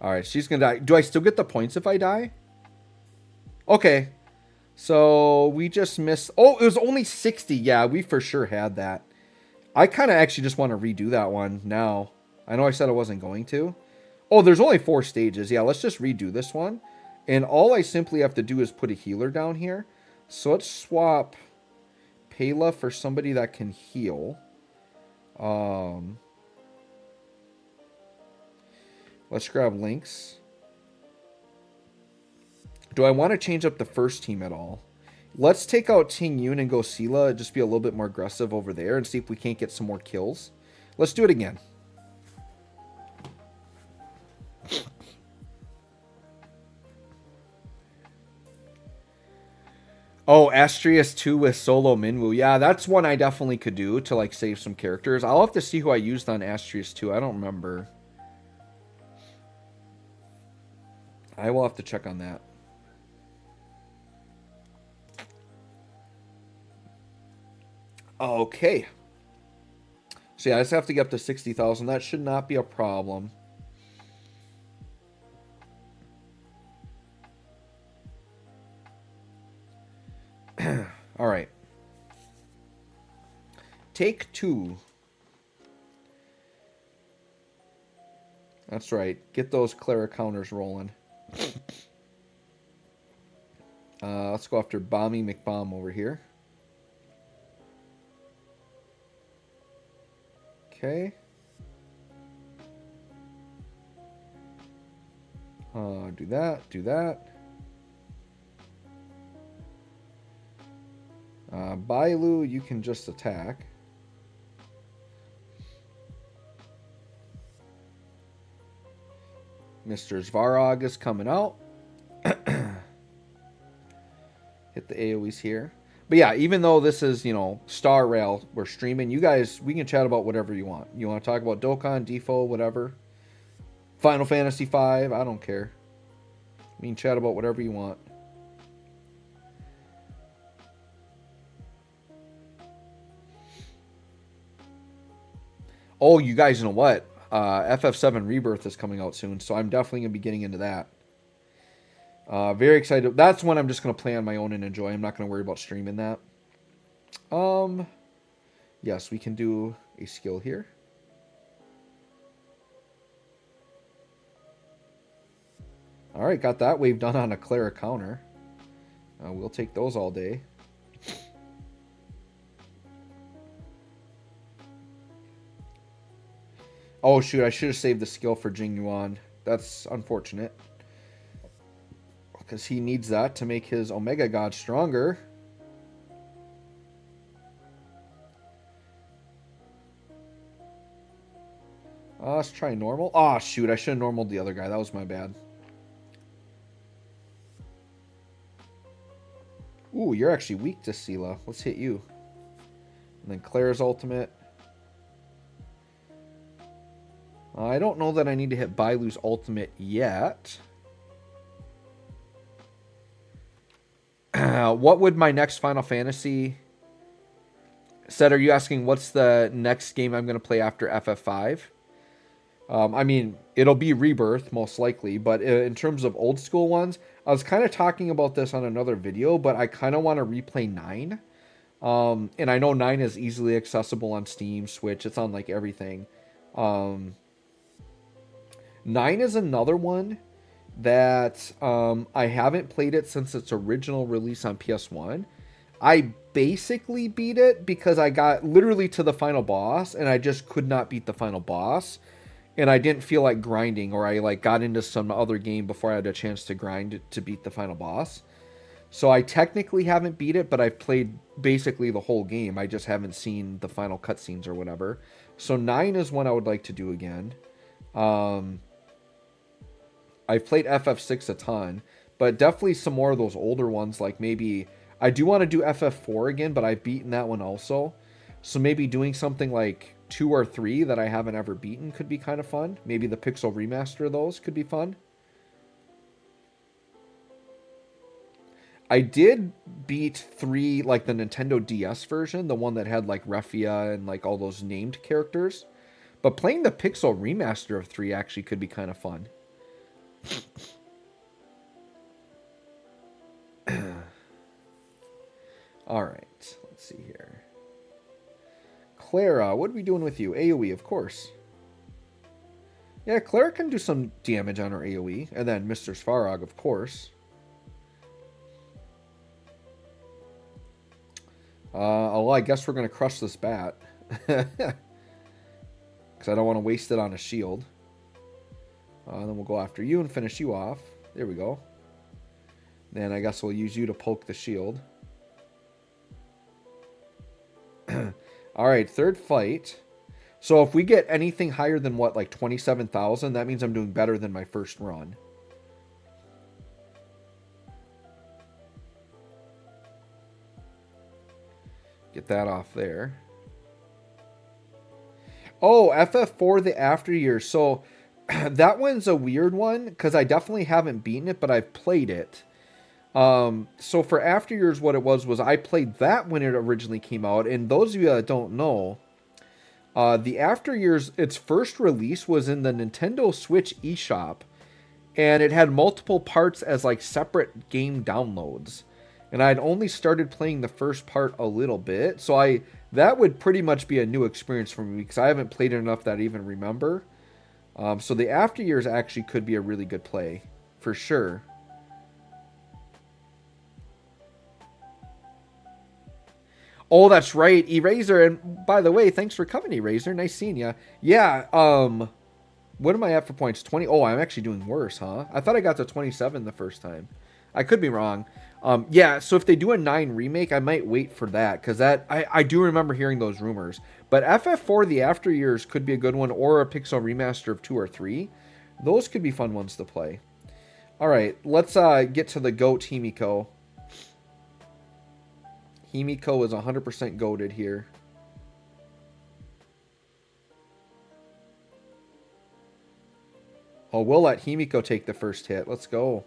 Alright, she's going to die. Do I still get the points if I die? Okay. So, we just missed... Oh, it was only 60. Yeah, we for sure had that. I kind of actually just want to redo that one now. I know I said I wasn't going to. Oh, there's only 4 stages. Yeah, let's just redo this one. And all I simply have to do is put a healer down here. So, let's swap Pela for somebody that can heal. Let's grab Lynx. Do I want to change up the first team at all? Let's take out Ting Yun and go Sela. Just be a little bit more aggressive over there and see if we can't get some more kills. Let's do it again. Oh, Astrius 2 with solo Minwoo. Yeah, that's one I definitely could do to like save some characters. I'll have to see who I used on Astrius 2. I don't remember. I will have to check on that. Okay. So yeah, I just have to get up to 60,000. That should not be a problem. All right. Take 2. That's right. Get those Clara counters rolling. Let's go after Bomby McBomb over here. Okay. Do that. Do that. Bailu, you can just attack. Mr. Svarog is coming out. Hit the AoEs here. But yeah, even though this is, you know, Star Rail, we're streaming, you guys, we can chat about whatever you want. You want to talk about Dokkan, DFFOO, whatever. Final Fantasy V, I don't care. We can chat about whatever you want. Oh, you guys know what? FF7 Rebirth is coming out soon, so I'm definitely going to be getting into that. Very excited. That's one I'm just going to play on my own and enjoy. I'm not going to worry about streaming that. Yes, we can do a skill here. All right, got that wave done on a Clara counter. We'll take those all day. Oh, shoot, I should have saved the skill for Jing Yuan. That's unfortunate. Because he needs that to make his Omega God stronger. Let's try normal. Oh, shoot, I should have normaled the other guy. That was my bad. Ooh, you're actually weak to Sela. Let's hit you. And then Claire's ultimate. I don't know that I need to hit Bailu's ultimate yet. What would my next Final Fantasy... Said, are you asking what's the next game I'm going to play after FF5? I mean, it'll be Rebirth, most likely. But in terms of old school ones, I was kind of talking about this on another video, but I kind of want to replay 9. And I know 9 is easily accessible on Steam, Switch. It's on, like, everything. 9 is another one that I haven't played it since its original release on PS1. I basically beat it because I got literally to the final boss, and I just could not beat the final boss. And I didn't feel like grinding, or I like got into some other game before I had a chance to grind to beat the final boss. So I technically haven't beat it, but I've played basically the whole game. I just haven't seen the final cutscenes or whatever. So 9 is one I would like to do again. I've played FF6 a ton, but definitely some more of those older ones. Like maybe I do want to do FF4 again, but I've beaten that one also. So maybe doing something like 2 or 3 that I haven't ever beaten could be kind of fun. Maybe the Pixel remaster of those could be fun. I did beat 3, like the Nintendo DS version, the one that had like Refia and like all those named characters. But playing the Pixel remaster of 3 actually could be kind of fun. Alright, let's see here. Clara, what are we doing with you? AoE, of course. Yeah, Clara can do some damage on her AoE. And then Mr. Svarog, of course. Well, I guess we're going to crush this bat. Because I don't want to waste it on a shield. Then we'll go after you and finish you off. There we go. Then I guess we'll use you to poke the shield. Alright, third fight. So if we get anything higher than what, like 27,000, that means I'm doing better than my first run. Get that off there. Oh, FF4 the After Years. So that one's a weird one because I definitely haven't beaten it, but I've played it. So for After Years, what it was I played that when it originally came out. And those of you that don't know, the After Years, its first release was in the Nintendo Switch eShop. And it had multiple parts as like separate game downloads. And I'd only started playing the first part a little bit. So that would pretty much be a new experience for me because I haven't played it enough that I even remember. So the after years actually could be a really good play, for sure. Oh, that's right, Eraser. And by the way, thanks for coming, Eraser. Nice seeing you. Yeah. What am I at for points? 20. Oh, I'm actually doing worse, huh? I thought I got to 27 the first time. I could be wrong. Yeah, so if they do a 9 remake, I might wait for that, because I do remember hearing those rumors. But FF4 The After Years could be a good one, or a Pixel remaster of 2 or 3. Those could be fun ones to play. All right, let's get to the GOAT Himiko. Himiko is 100% goated here. Oh, we'll let Himiko take the first hit. Let's go.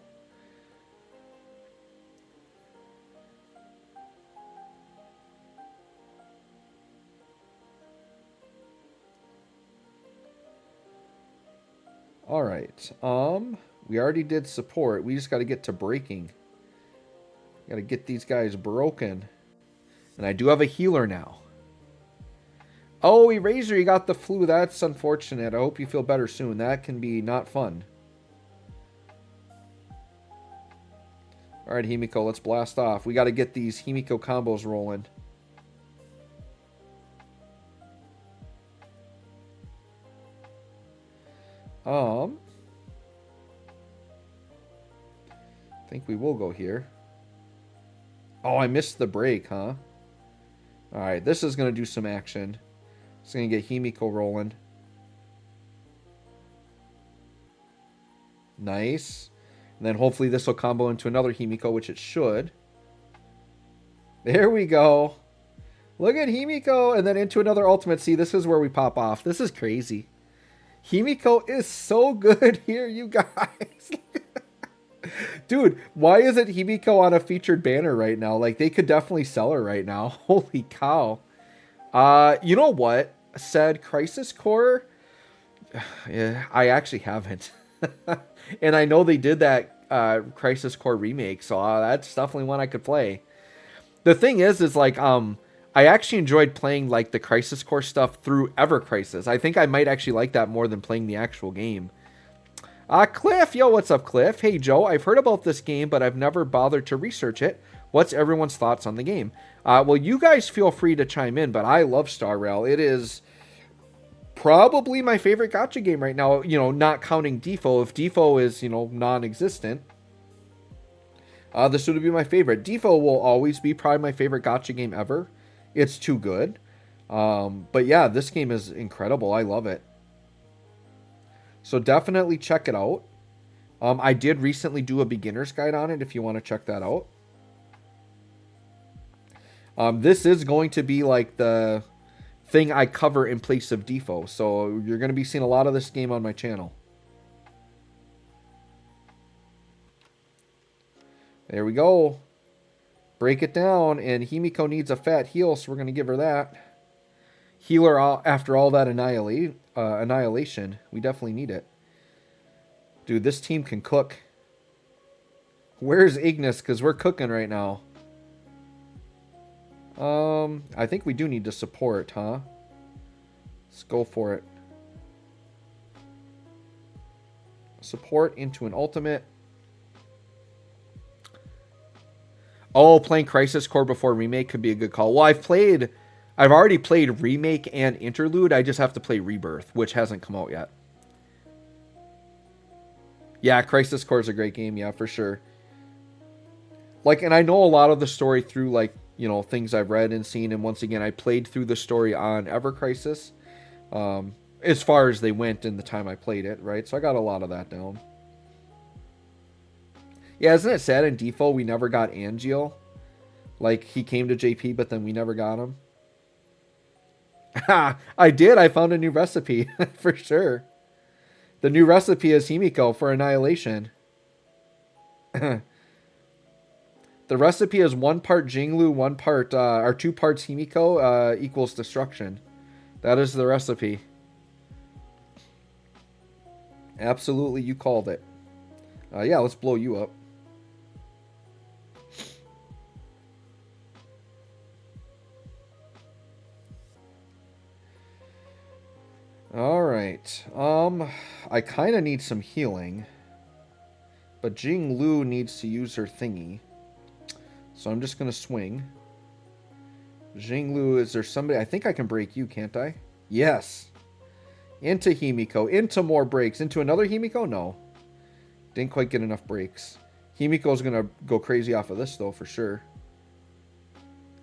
All right. We already did support. We just got to get to breaking. Got to get these guys broken. And I do have a healer now. Oh, Eraser, you got the flu. That's unfortunate. I hope you feel better soon. That can be not fun. All right, Himiko, let's blast off. We got to get these Himiko combos rolling. I think we will go here. Oh, I missed the break, huh? All right, this is going to do some action. It's going to get Himiko rolling. Nice. And then hopefully this will combo into another Himiko, which it should. There we go. Look at Himiko, and then into another ultimate. See, this is where we pop off. This is crazy. Himiko is so good here, you guys. Dude, why isn't Himiko on a featured banner right now? Like, they could definitely sell her right now. Holy cow. You know what? Said Crisis Core. Yeah, I actually haven't. And I know they did that Crisis Core remake, so that's definitely one I could play. The thing is like, I actually enjoyed playing, like, the Crisis Core stuff through Ever Crisis. I think I might actually like that more than playing the actual game. Cliff, yo, what's up, Cliff? Hey, Joe, I've heard about this game, but I've never bothered to research it. What's everyone's thoughts on the game? Well, you guys feel free to chime in, but I love Star Rail. It is probably my favorite gacha game right now, you know, not counting DFFOO. If DFFOO is, you know, non-existent, this would be my favorite. DFFOO will always be probably my favorite gacha game ever. It's too good. But yeah, this game is incredible. I love it. So definitely check it out. I did recently do a beginner's guide on it if you want to check that out. This is going to be like the thing I cover in place of DFFOO. So you're going to be seeing a lot of this game on my channel. There we go. Break it down. And Himiko needs a fat heal, so we're going to give her that. Healer after all that annihilation. We definitely need it. Dude, this team can cook. Where's Ignis? Because we're cooking right now. I think we do need to support, huh? Let's go for it. Support into an ultimate. Oh, playing Crisis Core before Remake could be a good call. Well, I've already played Remake and Interlude. I just have to play Rebirth, which hasn't come out yet. Yeah, Crisis Core is a great game. Yeah, for sure. Like, and I know a lot of the story through, like, you know, things I've read and seen. And once again, I played through the story on Ever Crisis. As far as they went in the time I played it, right? So I got a lot of that down. Yeah, isn't it sad in DFFOO we never got Angeal? Like, he came to JP, but then we never got him. I did. I found a new recipe for sure. The new recipe is Himiko for Annihilation. The recipe is 1 part Jinglu, 1 part, or 2 parts Himiko equals destruction. That is the recipe. Absolutely, you called it. Yeah, let's blow you up. Alright. I kind of need some healing. But Jing Lu needs to use her thingy. So I'm just going to swing. Jing Lu, is there somebody? I think I can break you, can't I? Yes. Into Himiko. Into more breaks. Into another Himiko? No. Didn't quite get enough breaks. Himiko's going to go crazy off of this, though, for sure.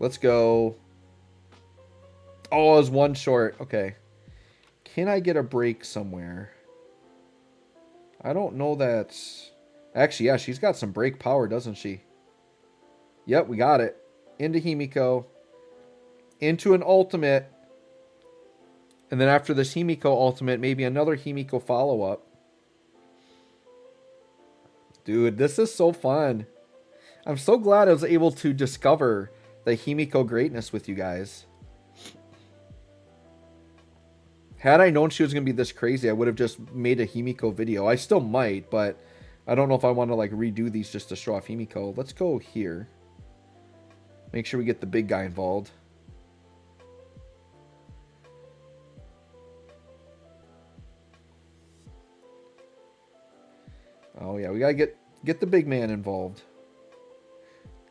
Let's go. Oh, it was one short. Okay. Can I get a break somewhere? I don't know that... Actually, yeah, she's got some break power, doesn't she? Yep, we got it. Into Himiko. Into an ultimate. And then after this Himiko ultimate, maybe another Himiko follow-up. Dude, this is so fun. I'm so glad I was able to discover the Himiko greatness with you guys. Had I known she was going to be this crazy, I would have just made a Himiko video. I still might, but I don't know if I want to like redo these just to show off Himiko. Let's go here. Make sure we get the big guy involved. Oh yeah, we gotta get the big man involved.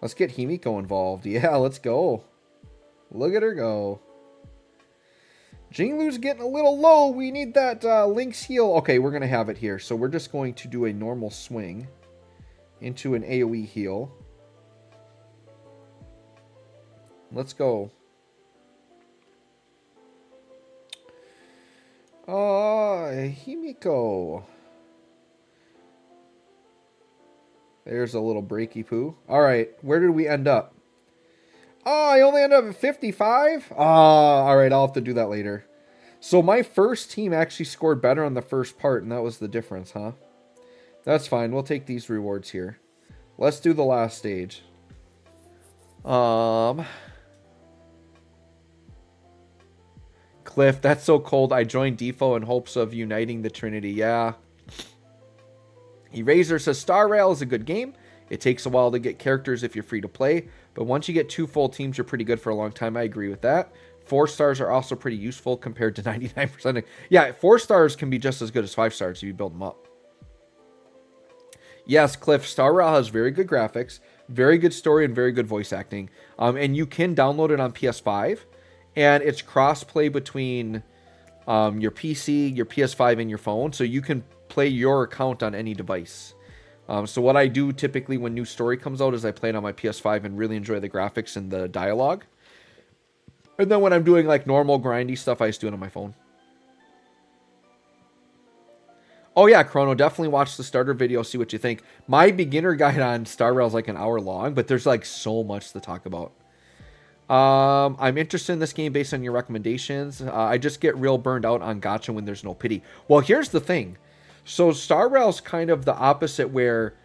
Let's get Himiko involved. Yeah, let's go. Look at her go. Jinglu's getting a little low. We need that Link's heal. Okay, we're going to have it here. So we're just going to do a normal swing into an AoE heal. Let's go. Himiko. There's a little breaky poo. All right, where did we end up? Oh, I only ended up at 55? All right, I'll have to do that later. So my first team actually scored better on the first part, and that was the difference, huh? That's fine. We'll take these rewards here. Let's do the last stage. Cliff, that's so cold. I joined DFFOO in hopes of uniting the Trinity. Yeah. Eraser says, Star Rail is a good game. It takes a while to get characters if you're free to play, but once you get 2 full teams, you're pretty good for a long time. I agree with that. 4 stars are also pretty useful compared to 99%. Yeah, 4 stars can be just as good as 5 stars if you build them up. Yes, Cliff, Star Rail has very good graphics, very good story, and very good voice acting. And you can download it on PS5, and it's cross-play between your PC, your PS5, and your phone, so you can play your account on any device. So what I do typically when new story comes out is I play it on my PS5 and really enjoy the graphics and the dialogue. And then when I'm doing like normal grindy stuff, I just do it on my phone. Oh yeah, Chrono, definitely watch the starter video, see what you think. My beginner guide on Star Rail is like an hour long, but there's like so much to talk about. I'm interested in this game based on your recommendations. I just get real burned out on gacha when there's no pity. Well, here's the thing. So Star Rail's kind of the opposite, where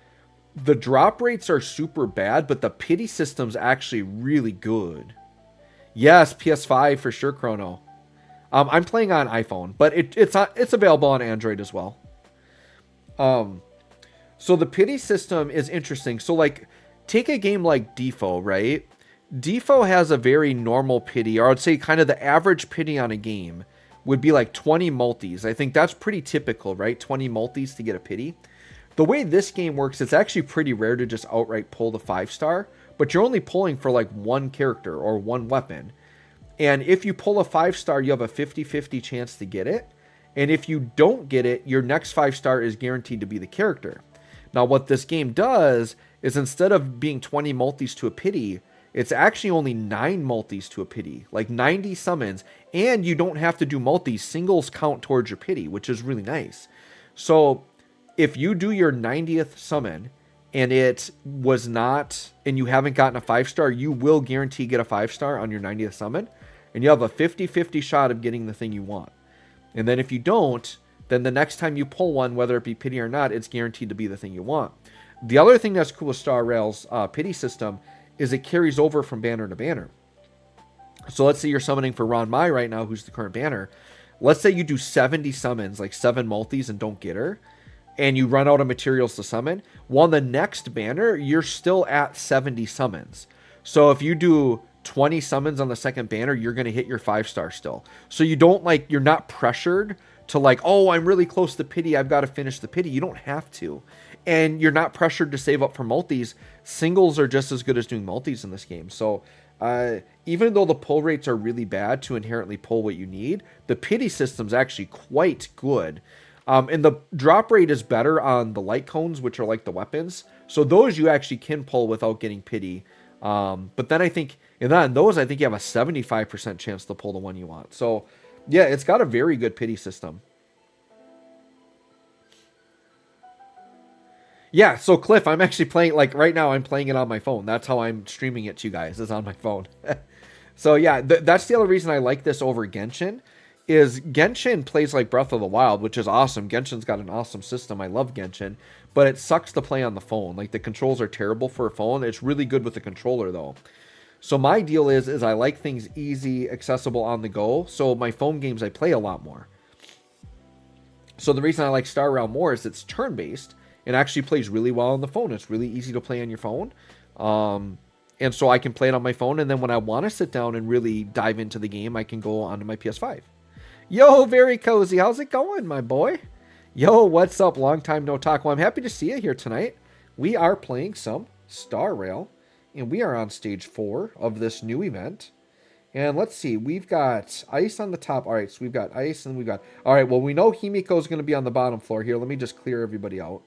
the drop rates are super bad, but the pity system's actually really good. Yes, PS5 for sure, Chrono. I'm playing on iPhone, but it's available on Android as well. So the pity system is interesting. So like, take a game like DFFOO, right? DFFOO has a very normal pity, or I'd say kind of the average pity on a game would be like 20 multis. I think that's pretty typical, right? 20 multis to get a pity. The way this game works, it's actually pretty rare to just outright pull the 5-star, but you're only pulling for like one character or one weapon. And if you pull a 5-star, you have a 50-50 chance to get it. And if you don't get it, your next 5-star is guaranteed to be the character. Now, what this game does is instead of being 20 multis to a pity, it's actually only 9 multis to a pity, like 90 summons, and you don't have to do multis. Singles count towards your pity, which is really nice. So if you do your 90th summon and it was not, and you haven't gotten a 5-star, you will guarantee get a 5-star on your 90th summon, and you have a 50-50 shot of getting the thing you want. And then if you don't, then the next time you pull one, whether it be pity or not, it's guaranteed to be the thing you want. The other thing that's cool with Star Rail's pity system is it carries over from banner to banner. So let's say you're summoning for Ron Mai right now, who's the current banner. Let's say you do 70 summons, like 7 multis, and don't get her, and you run out of materials to summon. Well, on the next banner, you're still at 70 summons. So if you do 20 summons on the second banner, you're going to hit your 5-star still. So you don't like, you're not pressured to like, oh, I'm really close to pity, I've got to finish the pity. You don't have to. And you're not pressured to save up for multis. Singles are just as good as doing multis in this game. So even though the pull rates are really bad to inherently pull what you need, the pity system's actually quite good. And the drop rate is better on the light cones, which are like the weapons. So those you actually can pull without getting pity. But then I think, and then those, I think you have a 75% chance to pull the one you want. So yeah, it's got a very good pity system. Yeah, so Cliff, I'm actually playing, like right now I'm playing it on my phone. That's how I'm streaming it to you guys, is on my phone. So yeah, that's the other reason I like this over Genshin, is Genshin plays like Breath of the Wild, which is awesome. Genshin's got an awesome system. I love Genshin, but it sucks to play on the phone. Like the controls are terrible for a phone. It's really good with the controller though. So my deal is I like things easy, accessible on the go. So my phone games, I play a lot more. So the reason I like Star Realm more is it's turn-based. It actually plays really well on the phone. It's really easy to play on your phone. And so I can play it on my phone. And then when I want to sit down and really dive into the game, I can go onto my PS5. Yo, very cozy. How's it going, my boy? Yo, what's up? Long time no talk. Well, I'm happy to see you here tonight. We are playing some Star Rail. And we are on stage 4 of this new event. And let's see, we've got ice on the top. All right, so we've got ice and we've got... All right, well, we know Himiko is going to be on the bottom floor here. Let me just clear everybody out.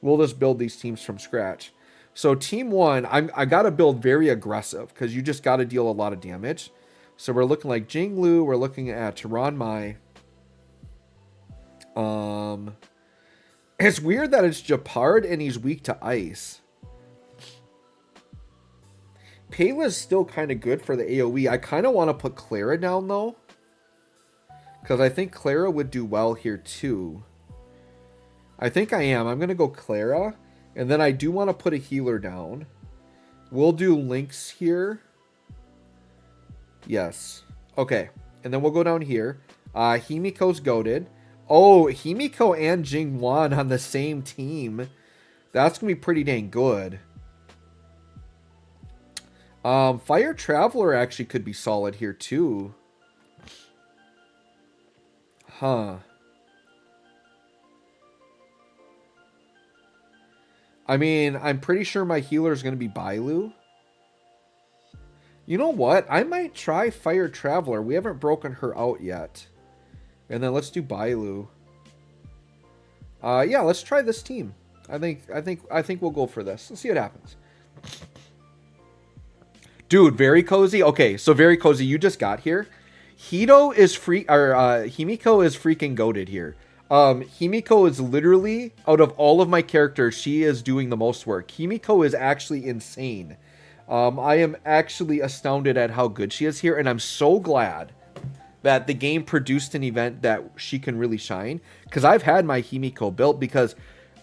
We'll just build these teams from scratch. So team 1, I got to build very aggressive because you just got to deal a lot of damage. So we're looking like Jinglu. We're looking at Ron Mai. It's weird that it's Japard and he's weak to ice. Payla's still kind of good for the AoE. I kind of want to put Clara down, though. Because I think Clara would do well here, too. I think I am. I'm going to go Clara. And then I do want to put a healer down. We'll do Lynx here. Yes. Okay. And then we'll go down here. Himiko's goated. Oh, Himiko and Jingwan on the same team. That's going to be pretty dang good. Fire Traveler actually could be solid here too. Huh. I mean, I'm pretty sure my healer is going to be Bailu. You know what? I might try Fire Traveler. We haven't broken her out yet. And then let's do Bailu. Yeah, let's try this team. I think we'll go for this. Let's see what happens. Dude, very cozy. Okay, so very cozy. You just got here. Himiko is freaking goated here. Himiko is literally, out of all of my characters, she is doing the most work. Himiko is actually insane. I am actually astounded at how good she is here, and I'm so glad that the game produced an event that she can really shine. Because I've had my Himiko built because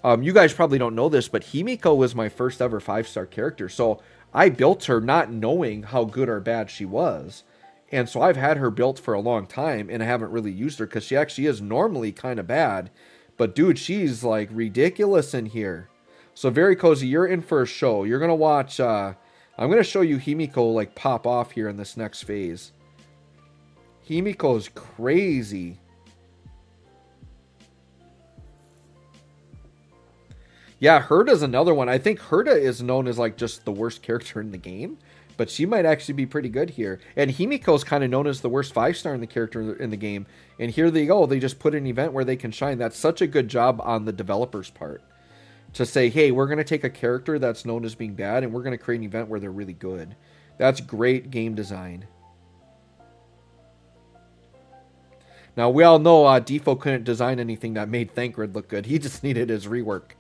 you guys probably don't know this, but Himiko was my first ever 5-star character. So I built her not knowing how good or bad she was. And so I've had her built for a long time, and I haven't really used her because she actually is normally kind of bad. But dude, she's like ridiculous in here. So very cozy, you're in for a show. You're going to watch, I'm going to show you Himiko like pop off here in this next phase. Himiko's crazy. Yeah, Herda's another one. I think Herda is known as like just the worst character in the game, but she might actually be pretty good here. And Himiko's kind of known as the worst 5-star in the character in the game. And here they go. They just put an event where they can shine. That's such a good job on the developer's part to say, hey, we're going to take a character that's known as being bad and we're going to create an event where they're really good. That's great game design. Now, we all know DFFOO couldn't design anything that made Thancred look good. He just needed his rework.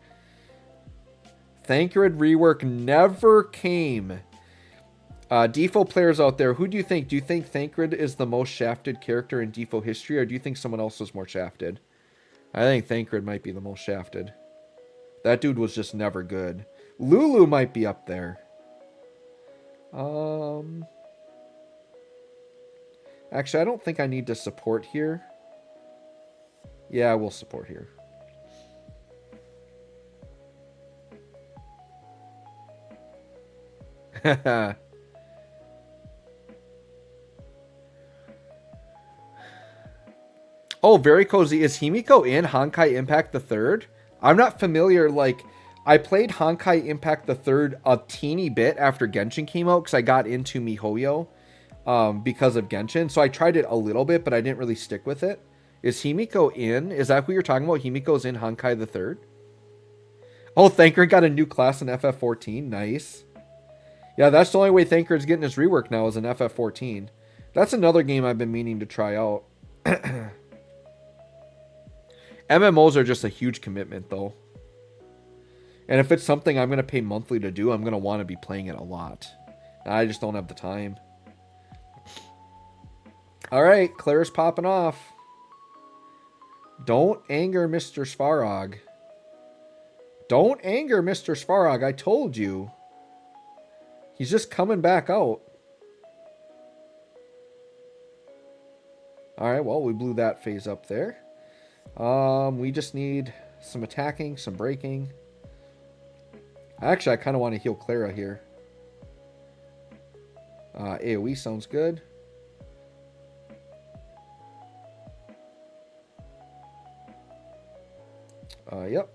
Thancred rework never came. DFFOO players out there, who do you think? Do you think Thancred is the most shafted character in DFFOO history, or do you think someone else was more shafted? I think Thancred might be the most shafted. That dude was just never good. Lulu might be up there. Actually, I don't think I need to support here. Yeah, we'll support here. Oh, very cozy. Is Himiko in Honkai Impact the Third? I'm not familiar. Like, I played Honkai Impact the Third a teeny bit after Genshin came out because I got into MiHoYo because of Genshin. So I tried it a little bit, but I didn't really stick with it. Is Himiko in? Is that who you're talking about? Himiko's in Honkai the Third? Oh, Thanker got a new class in FF14. Nice. Yeah, that's the only way Thanker's getting his rework now is in FF14. That's another game I've been meaning to try out. MMOs are just a huge commitment, though. And if it's something I'm going to pay monthly to do, I'm going to want to be playing it a lot. I just don't have the time. All right, Claire's popping off. Don't anger Mr. Svarog. Don't anger Mr. Svarog. I told you. He's just coming back out. All right, well, we blew that phase up there. We just need some attacking, some breaking. Actually, I kind of want to heal Clara here. AoE sounds good. Yep.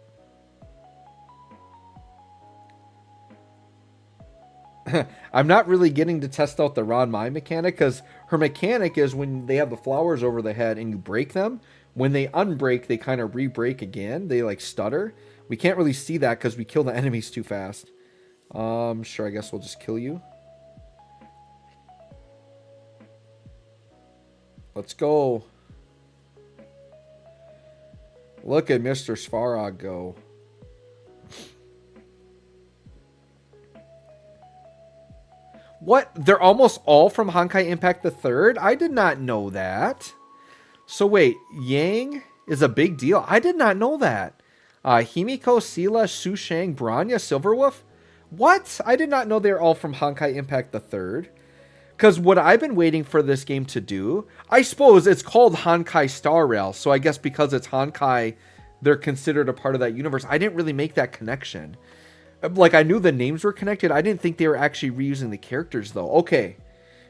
I'm not really getting to test out the Ron Mai mechanic because her mechanic is when they have the flowers over the head and you break them. When they unbreak, they kind of re-break again. They like stutter. We can't really see that because we kill the enemies too fast. Sure, I guess we'll just kill you. Let's go. Look at Mr. Svarog go. What? They're almost all from Honkai Impact the Third? I did not know that. So wait, Yang is a big deal. I did not know that. Himiko, Sela, Su Shang, Branya, Silverwolf? What? I did not know they're all from Honkai Impact the Third. Because what I've been waiting for this game to do, I suppose it's called Honkai Star Rail. So I guess because it's Honkai, they're considered a part of that universe. I didn't really make that connection. Like, I knew the names were connected. I didn't think they were actually reusing the characters, though. Okay,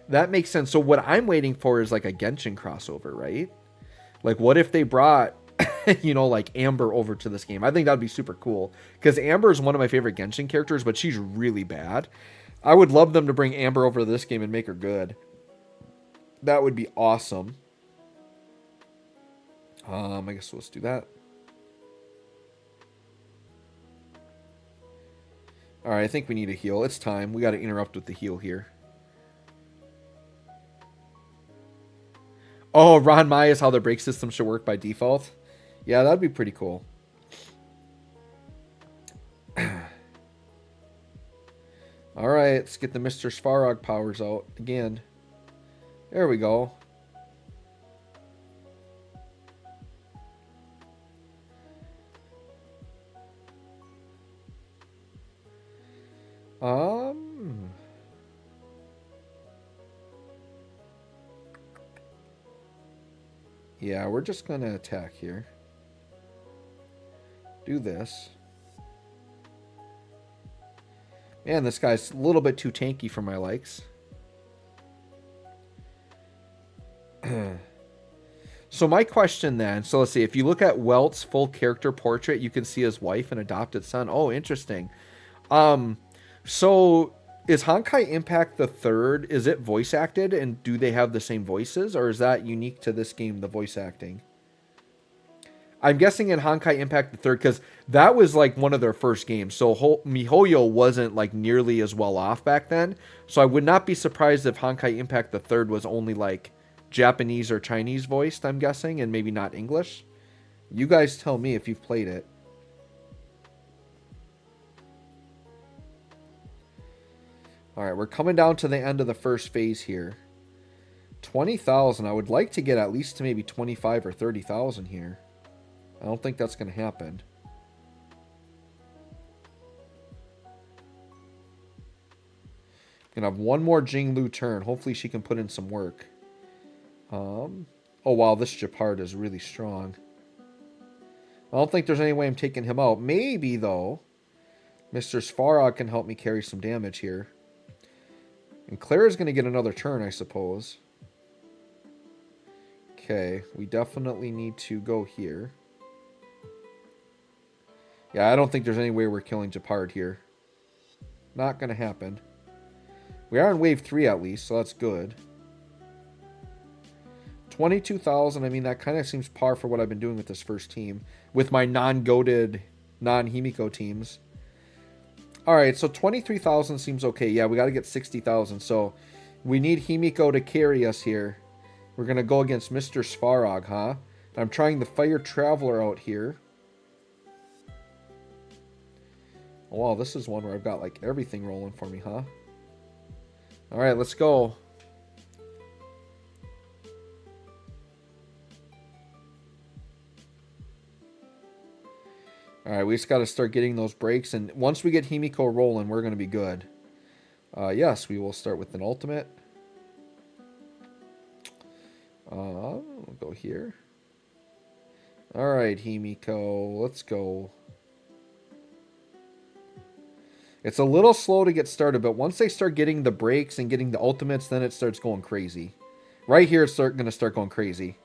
that makes sense. So what I'm waiting for is, like, a Genshin crossover, right? Like, what if they brought, you know, like, Amber over to this game? I think that would be super cool. Because Amber is one of my favorite Genshin characters, but she's really bad. I would love them to bring Amber over to this game and make her good. That would be awesome. I guess let's do that. Alright, I think we need a heal. It's time. We got to interrupt with the heal here. Oh, Ron Mai is how the break system should work by default. Yeah, that'd be pretty cool. Alright, let's get the Mr. Svarog powers out again. There we go. Yeah, we're just going to attack here. Do this. Man, this guy's a little bit too tanky for my likes. So my question then, so let's see, if you look at Welt's full character portrait, you can see his wife and adopted son. Oh, interesting. So is Honkai Impact the Third, is it voice acted, and do they have the same voices, or is that unique to this game, the voice acting? I'm guessing in Honkai Impact the Third, because that was like one of their first games, so MiHoYo wasn't like nearly as well off back then, so I would not be surprised if Honkai Impact the Third was only like Japanese or Chinese voiced, I'm guessing, and maybe not English. You guys tell me if you've played it. Alright, we're coming down to the end of the first phase here. 20,000. I would like to get at least to maybe 25 or 30,000 here. I don't think that's going to happen. Gonna have one more Jinglu turn. Hopefully she can put in some work. Oh wow, this Japard is really strong. I don't think there's any way I'm taking him out. Maybe though, Mr. Svarog can help me carry some damage here. And Claire's going to get another turn, I suppose. Okay, we definitely need to go here. Yeah, I don't think there's any way we're killing Japard here. Not gonna happen. We are in wave 3 at least, so that's good. 22,000, I mean, that kind of seems par for what I've been doing with this first team. With my non-goated, non-Himiko teams. Alright, so 23,000 seems okay. Yeah, we got to get 60,000. So we need Himiko to carry us here. We're going to go against Mr. Svarog, huh? I'm trying the Fire Traveler out here. Oh, wow, this is one where I've got like everything rolling for me, huh? Alright, let's go. Alright, we just got to start getting those breaks. And once we get Himiko rolling, we're going to be good. Yes, we will start with an ultimate. We'll go here. Alright, Himiko, let's go. It's a little slow to get started, but once they start getting the breaks and getting the ultimates, then it starts going crazy. Right here, it's going to start going crazy.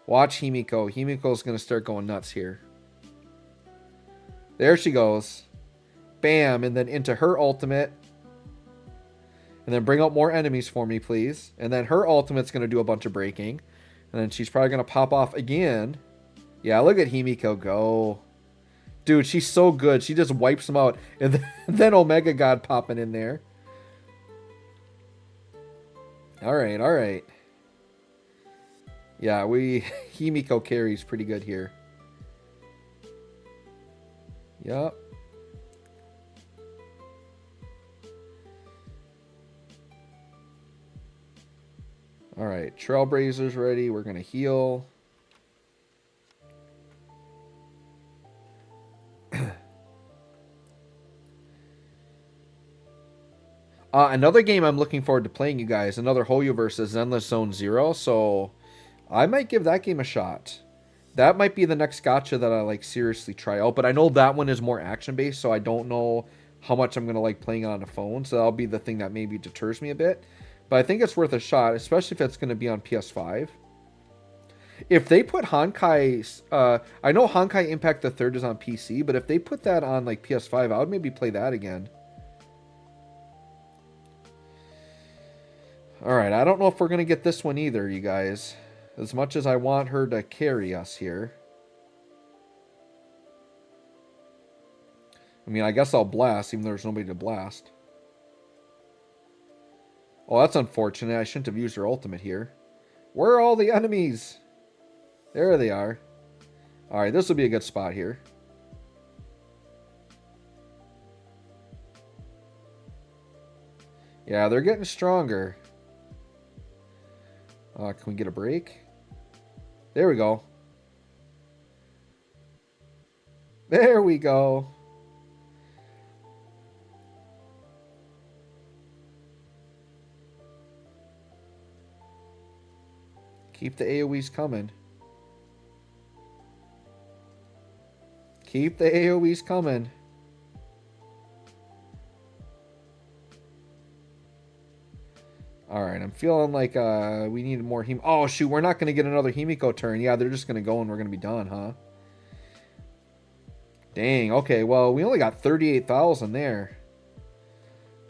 Watch Himiko. Himiko's going to start going nuts here. There she goes. Bam, and then into her ultimate. And then bring out more enemies for me, please. And then her ultimate's going to do a bunch of breaking. And then she's probably going to pop off again. Yeah, look at Himiko go. Dude, she's so good. She just wipes them out. And then Omega God popping in there. Alright, alright. Yeah, Himiko carries pretty good here. Yup. Alright, Trailblazer's ready. We're going to heal. Another game I'm looking forward to playing, you guys. Another Hoyoverse is Zenless Zone Zero. So I might give that game a shot. That might be the next gacha that I like seriously try out. But I know that one is more action-based, so I don't know how much I'm going to like playing on a phone. So that'll be the thing that maybe deters me a bit. But I think it's worth a shot, especially if it's going to be on PS5. If they put Honkai... I know Honkai Impact the Third is on PC, but if they put that on like PS5, I would maybe play that again. Alright, I don't know if we're going to get this one either, you guys. As much as I want her to carry us here. I mean, I guess I'll blast, even though there's nobody to blast. Oh, that's unfortunate. I shouldn't have used her ultimate here. Where are all the enemies? There they are. Alright, this will be a good spot here. Yeah, they're getting stronger. Can we get a break? There we go. There we go. Keep the AoEs coming. Keep the AoEs coming. Alright, I'm feeling like we need more Him. Oh, shoot, we're not going to get another Himiko turn. Yeah, they're just going to go and we're going to be done, huh? Dang, okay, well, we only got 38,000 there.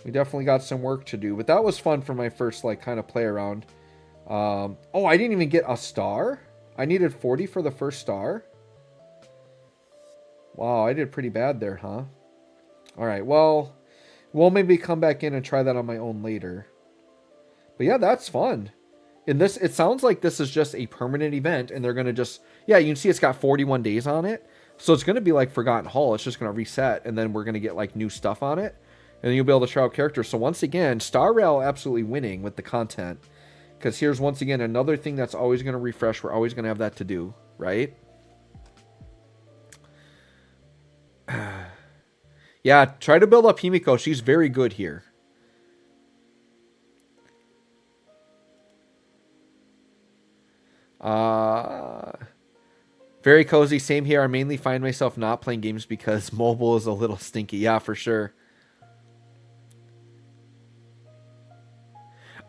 We definitely got some work to do. But that was fun for my first, like, kind of play around. Oh, I didn't even get a star? I needed 40 for the first star? Wow, I did pretty bad there, huh? Alright, well, we'll maybe come back in and try that on my own later. But yeah, that's fun. In this, it sounds like this is just a permanent event, and they're going to just... Yeah, you can see it's got 41 days on it. So it's going to be like Forgotten Hall. It's just going to reset, and then we're going to get like new stuff on it. And then you'll be able to try out characters. So once again, Star Rail absolutely winning with the content. Because here's once again another thing that's always going to refresh. We're always going to have that to do, right? Yeah, try to build up Himiko. She's very good here. Very cozy. Same here. I mainly find myself not playing games because mobile is a little stinky. Yeah, for sure.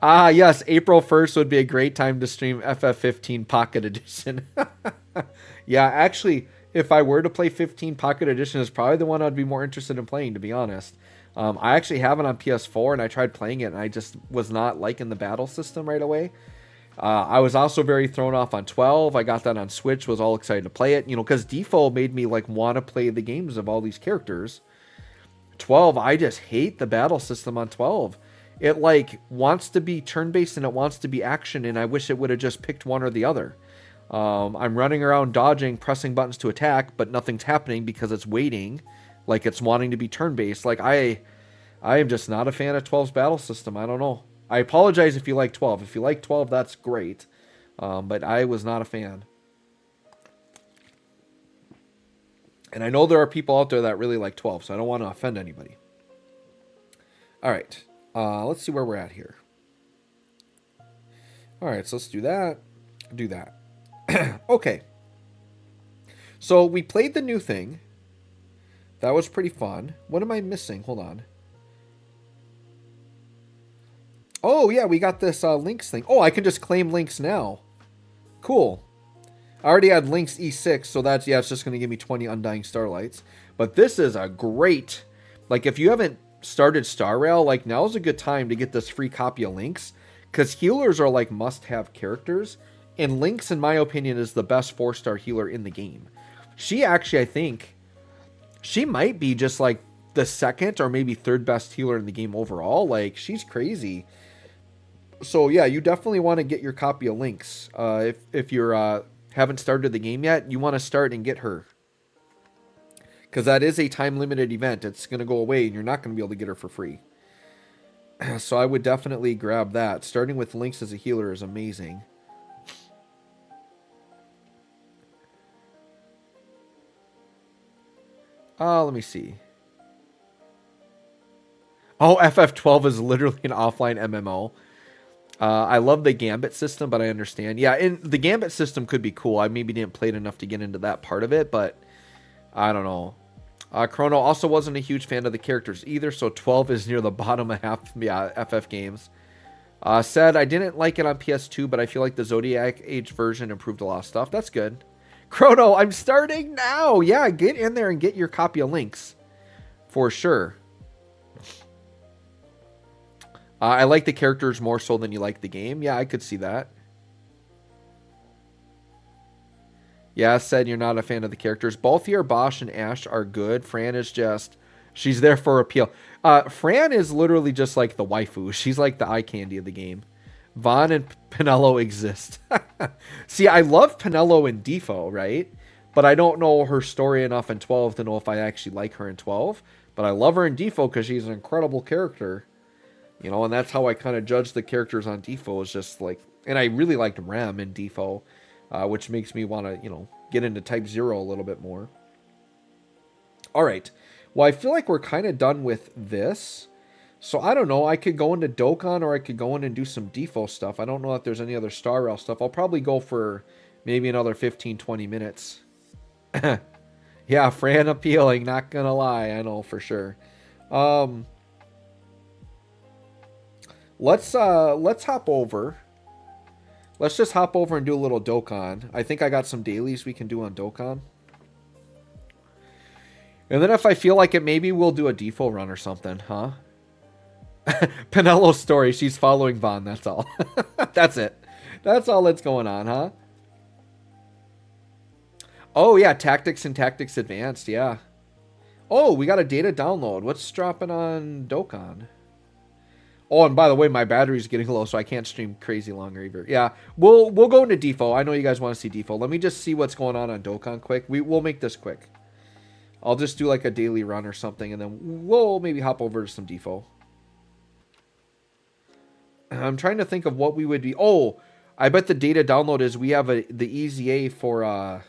Ah, yes, April 1st would be a great time to stream FF15 Pocket Edition. Yeah, actually, if I were to play 15 Pocket Edition, it's probably the one I'd be more interested in playing, to be honest. I actually have it on PS4, and I tried playing it, and I just was not liking the battle system right away. I was also very thrown off on 12. I got that on Switch, was all excited to play it, because DFFOO made me like want to play the games of all these characters. 12, I just hate the battle system on 12. It like wants to be turn-based and it wants to be action, and I wish it would have just picked one or the other. I'm running around dodging, pressing buttons to attack, but nothing's happening because it's waiting, like it's wanting to be turn-based. Like I am just not a fan of 12's battle system. I don't know. I apologize if you like 12. If you like 12, that's great. But I was not a fan. And I know there are people out there that really like 12, so I don't want to offend anybody. All right. Let's see where we're at here. All right, so let's do that. Do that. Okay. So we played the new thing. That was pretty fun. What am I missing? Hold on. Oh, yeah, we got this links thing. Oh, I can just claim links now. Cool. I already had links E6, so that's, yeah, it's just going to give me 20 Undying Starlights. But this is a great, like, if you haven't started Star Rail, like, now's a good time to get this free copy of Links, because healers are, like, must-have characters, and Links, in my opinion, is the best 4-star healer in the game. She actually, I think, she might be just, like, the second or maybe third best healer in the game overall. Like, she's crazy. So, yeah, you definitely want to get your copy of Links. If you're haven't started the game yet, you want to start and get her. Because that is a time-limited event. It's going to go away, and you're not going to be able to get her for free. So I would definitely grab that. Starting with Links as a healer is amazing. Let me see. Oh, FF12 is literally an offline MMO. I love the Gambit system, but I understand. Yeah, and the Gambit system could be cool. I maybe didn't play it enough to get into that part of it, but I don't know. Chrono also wasn't a huge fan of the characters either, so 12 is near the bottom of half FF games. Said, I didn't like it on PS2, but I feel like the Zodiac Age version improved a lot of stuff. That's good. Chrono, I'm starting now. Yeah, get in there and get your copy of Links. For sure. I like the characters more so than you like the game. Yeah, I could see that. Yeah, said you're not a fan of the characters. Both here, Bosch and Ash are good. Fran is just, she's there for appeal. Fran is literally just like the waifu. She's like the eye candy of the game. Vaughn and Pinello exist. See, I love Pinello in DFFOO, right? But I don't know her story enough in 12 to know if I actually like her in 12. But I love her in DFFOO because she's an incredible character. You know, and that's how I kind of judge the characters on DFFOO, is just like, and I really liked Rem in DFFOO, which makes me want to, get into Type 0 a little bit more. All right. Well, I feel like we're kind of done with this. So I don't know. I could go into Dokkan, or I could go in and do some DFFOO stuff. I don't know if there's any other Star Rail stuff. I'll probably go for maybe another 15, 20 minutes. Yeah, Fran appealing, not going to lie. I know for sure. Let's hop over. Let's just hop over and do a little Dokkan. I think I got some dailies we can do on Dokkan. And then if I feel like it, maybe we'll do a DFFOO run or something, huh? Pinello's story, she's following Vaughn, that's all. That's it. That's all that's going on, huh? Oh, yeah, Tactics and Tactics Advanced, yeah. Oh, we got a data download. What's dropping on Dokkan? Oh, and by the way, my battery's getting low, so I can't stream crazy long either. Yeah, we'll go into DFFOO. I know you guys want to see DFFOO. Let me just see what's going on Dokkan quick. We'll make this quick. I'll just do like a daily run or something, and then we'll maybe hop over to some DFFOO. I'm trying to think of what we would be. Oh, I bet the data download is we have the EZA for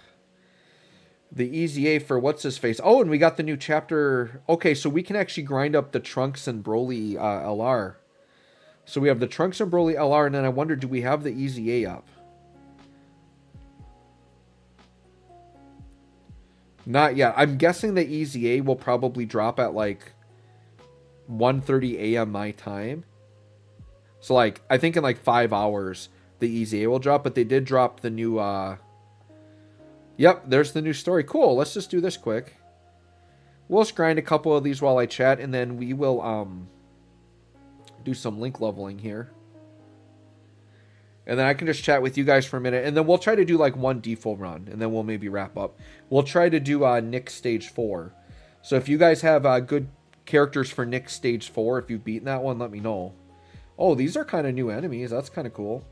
what's his face. Oh, and we got the new chapter. Okay, so we can actually grind up the Trunks and Broly LR. So we have the Trunks and Broly LR, and then I wonder, do we have the EZA up? Not yet. I'm guessing the EZA will probably drop at like 1:30 a.m. my time. So, like, I think in like 5 hours, the easy A will drop, but they did drop the new, yep, there's the new story. Cool, let's just do this quick. We'll just grind a couple of these while I chat, and then we will, do some link leveling here. And then I can just chat with you guys for a minute, and then we'll try to do like one DFFOO run, and then we'll maybe wrap up. We'll try to do Nick's Stage 4. So if you guys have good characters for Nick's Stage 4, if you've beaten that one, let me know. Oh, these are kind of new enemies. That's kind of cool.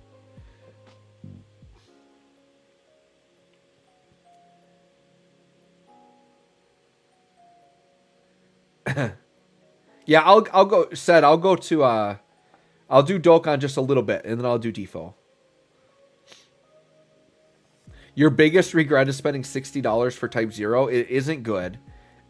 Yeah, I'll go. I'll go to I'll do Dokkan just a little bit, and then I'll do DFFOO. Your biggest regret is spending $60 for Type 0. It isn't good.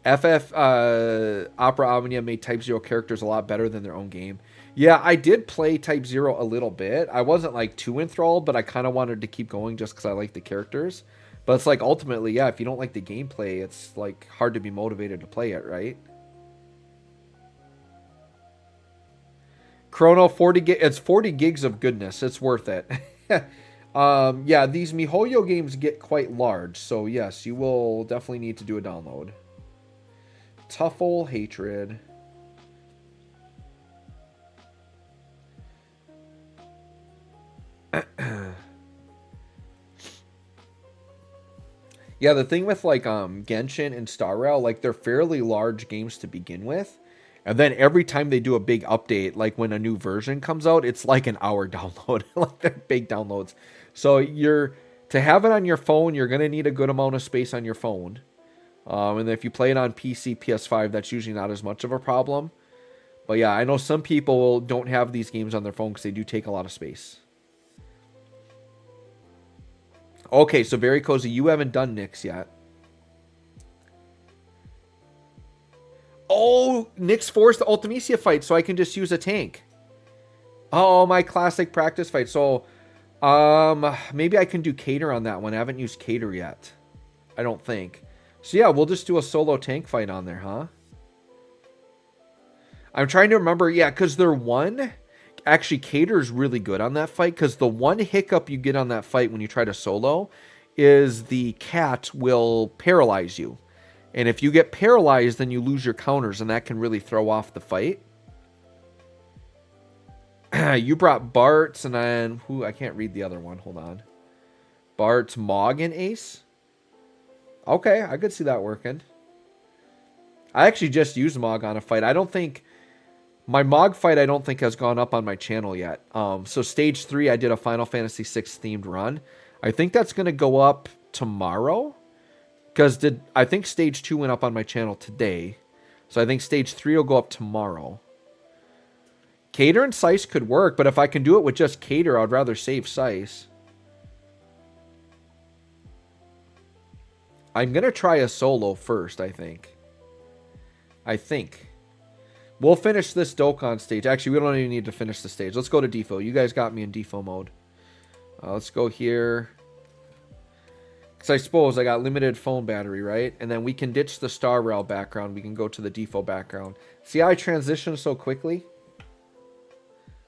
FF Opera Omnia made Type 0 characters a lot better than their own game. Yeah, I did play Type 0 a little bit. I wasn't like too enthralled, but I kind of wanted to keep going just because I like the characters. But it's like ultimately, yeah, if you don't like the gameplay, it's like hard to be motivated to play it, right? Chrono 40 gig. It's 40 gigs of goodness. It's worth it. Yeah, these MiHoYo games get quite large, so yes, you will definitely need to do a download. Tough ol' hatred. Yeah, the thing with like Genshin and Star Rail, like they're fairly large games to begin with. And then every time they do a big update, like when a new version comes out, it's like an hour download. Like they're big downloads. So to have it on your phone, you're going to need a good amount of space on your phone. And if you play it on PC, PS5, that's usually not as much of a problem. But yeah, I know some people don't have these games on their phone because they do take a lot of space. Okay, so very cozy. You haven't done Nyx yet. Oh, Nyx forced the Ultimecia fight, so I can just use a tank. Oh, my classic practice fight. So, maybe I can do Cater on that one. I haven't used Cater yet. I don't think. So yeah, we'll just do a solo tank fight on there, huh? I'm trying to remember, yeah, because actually, Cater's really good on that fight, because the one hiccup you get on that fight when you try to solo is the cat will paralyze you. And if you get paralyzed, then you lose your counters, and that can really throw off the fight. You brought Bart's, and then, I can't read the other one, hold on. Bart's, Mog, and Ace? Okay, I could see that working. I actually just used Mog on a fight. My Mog fight, I don't think has gone up on my channel yet. So stage 3, I did a Final Fantasy VI themed run. I think that's going to go up tomorrow. Because I think stage 2 went up on my channel today. So I think stage 3 will go up tomorrow. Cater and Sice could work, but if I can do it with just Cater, I'd rather save Sice. I'm going to try a solo first, I think. We'll finish this Dokkan stage. Actually, we don't even need to finish the stage. Let's go to DFFOO. You guys got me in DFFOO mode. Let's go here. Because I suppose I got limited phone battery, right? And then we can ditch the Star Rail background. We can go to the DFFOO background. See how I transition so quickly?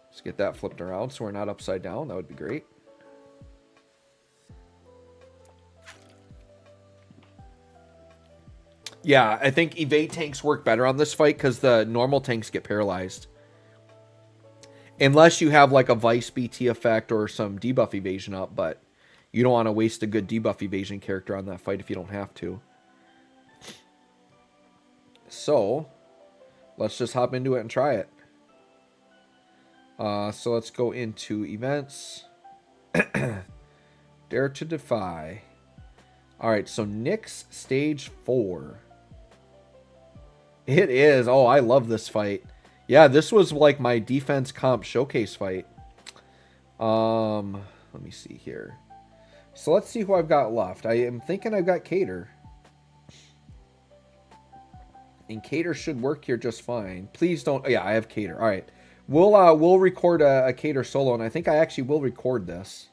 Let's get that flipped around so we're not upside down. That would be great. Yeah, I think evade tanks work better on this fight because the normal tanks get paralyzed. Unless you have like a Vice BT effect or some debuff evasion up, but you don't want to waste a good debuff evasion character on that fight if you don't have to. So, let's just hop into it and try it. So let's go into events. Dare to Defy. Alright, so Nyx stage 4. It is. Oh, I love this fight. Yeah, this was like my defense comp showcase fight. Let me see here. So let's see who I've got left. I am thinking I've got Cater. And Cater should work here just fine. Please don't. Yeah, I have Cater. All right. We'll record a Cater solo, and I think I actually will record this.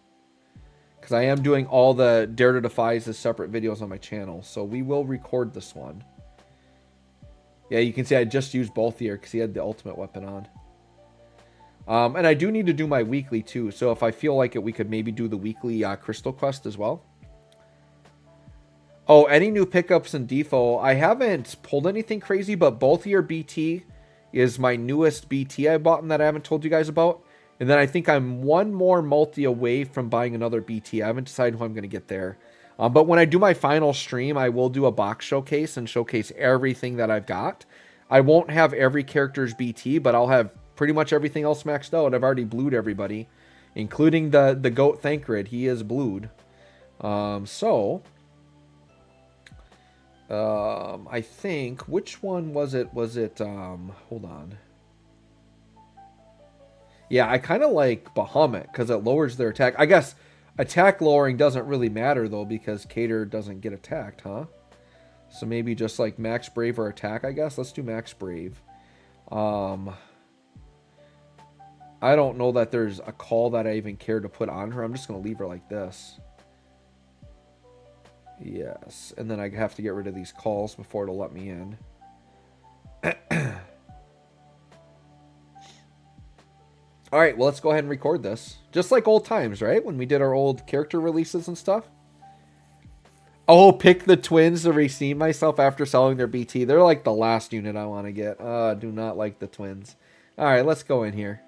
Because I am doing all the Dare to Defies as separate videos on my channel. So we will record this one. Yeah, you can see I just used both here because he had the ultimate weapon on. And I do need to do my weekly too. So if I feel like it, we could maybe do the weekly Crystal Quest as well. Oh, any new pickups in DFFOO? I haven't pulled anything crazy, but both of your BT is my newest BT I bought and that I haven't told you guys about. And then I think I'm one more multi away from buying another BT. I haven't decided who I'm going to get there. But when I do my final stream, I will do a box showcase and showcase everything that I've got. I won't have every character's BT, but I'll have pretty much everything else maxed out. I've already blued everybody, including the GOAT Thancred. He is blued. I think, which one was it? Hold on. Yeah, I kind of like Bahamut because it lowers their attack. I guess attack lowering doesn't really matter, though, because Cater doesn't get attacked, huh? So maybe just like Max Brave or attack, I guess. Let's do Max Brave. I don't know that there's a call that I even care to put on her. I'm just going to leave her like this. Yes, and then I have to get rid of these calls before it'll let me in. All right, well, let's go ahead and record this. Just like old times, right? When we did our old character releases and stuff. Oh, pick the twins to redeem myself after selling their BT. They're like the last unit I want to get. Do not like the twins. All right, let's go in here.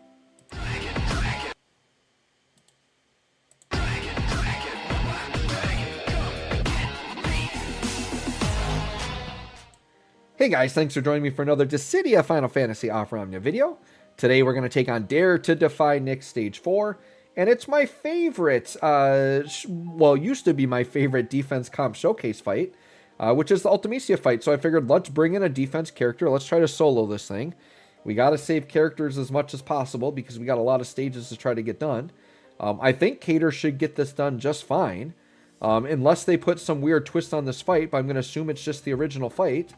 Hey guys, thanks for joining me for another Dissidia Final Fantasy Off Omnia video. Today we're going to take on Dare to Defy Nyx Stage 4, and it's my favorite, well, used to be my favorite defense comp showcase fight, which is the Ultimecia fight. So I figured let's bring in a defense character, let's try to solo this thing. We got to save characters as much as possible because we got a lot of stages to try to get done. I think Cater should get this done just fine, unless they put some weird twist on this fight, but I'm going to assume it's just the original fight.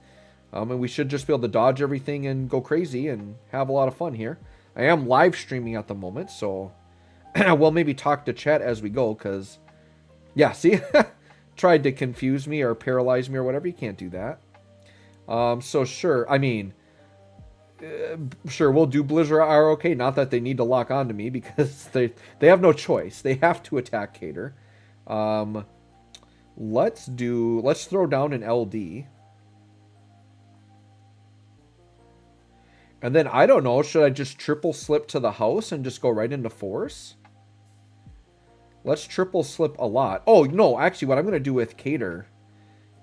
And we should just be able to dodge everything and go crazy and have a lot of fun here. I am live streaming at the moment, so we'll maybe talk to chat as we go, because, yeah, see? Tried to confuse me or paralyze me or whatever. You can't do that. So, sure, I mean, sure, we'll do Blizzard ROK. Not that they need to lock onto me, because they have no choice. They have to attack Cater. Let's throw down an LD. And then, I don't know, should I just triple slip to the house and just go right into force? Let's triple slip a lot. Oh, no, actually, what I'm going to do with Cater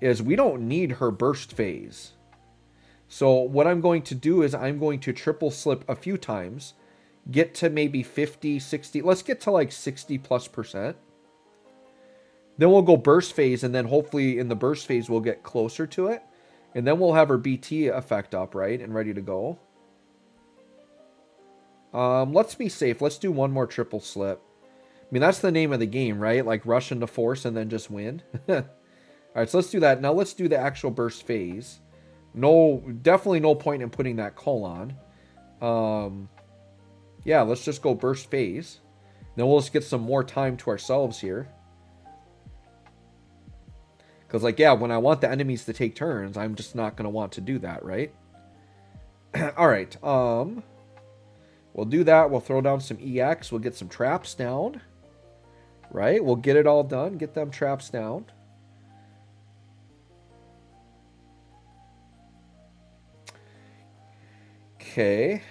is we don't need her burst phase. So what I'm going to do is I'm going to triple slip a few times, get to maybe 50, 60. Let's get to like 60+%. Then we'll go burst phase, and then hopefully in the burst phase we'll get closer to it. And then we'll have her BT effect up, right, and ready to go. Let's be safe. Let's do one more triple slip. I mean, that's the name of the game, right? Like, rush into force and then just win. Alright, so let's do that. Now let's do the actual burst phase. No, definitely no point in putting that call on. Yeah, let's just go burst phase. Then we'll just get some more time to ourselves here. Because, like, yeah, when I want the enemies to take turns, I'm just not going to want to do that, right? Alright, we'll do that. We'll throw down some EX. We'll get some traps down. Right? We'll get it all done. Get them traps down. Okay.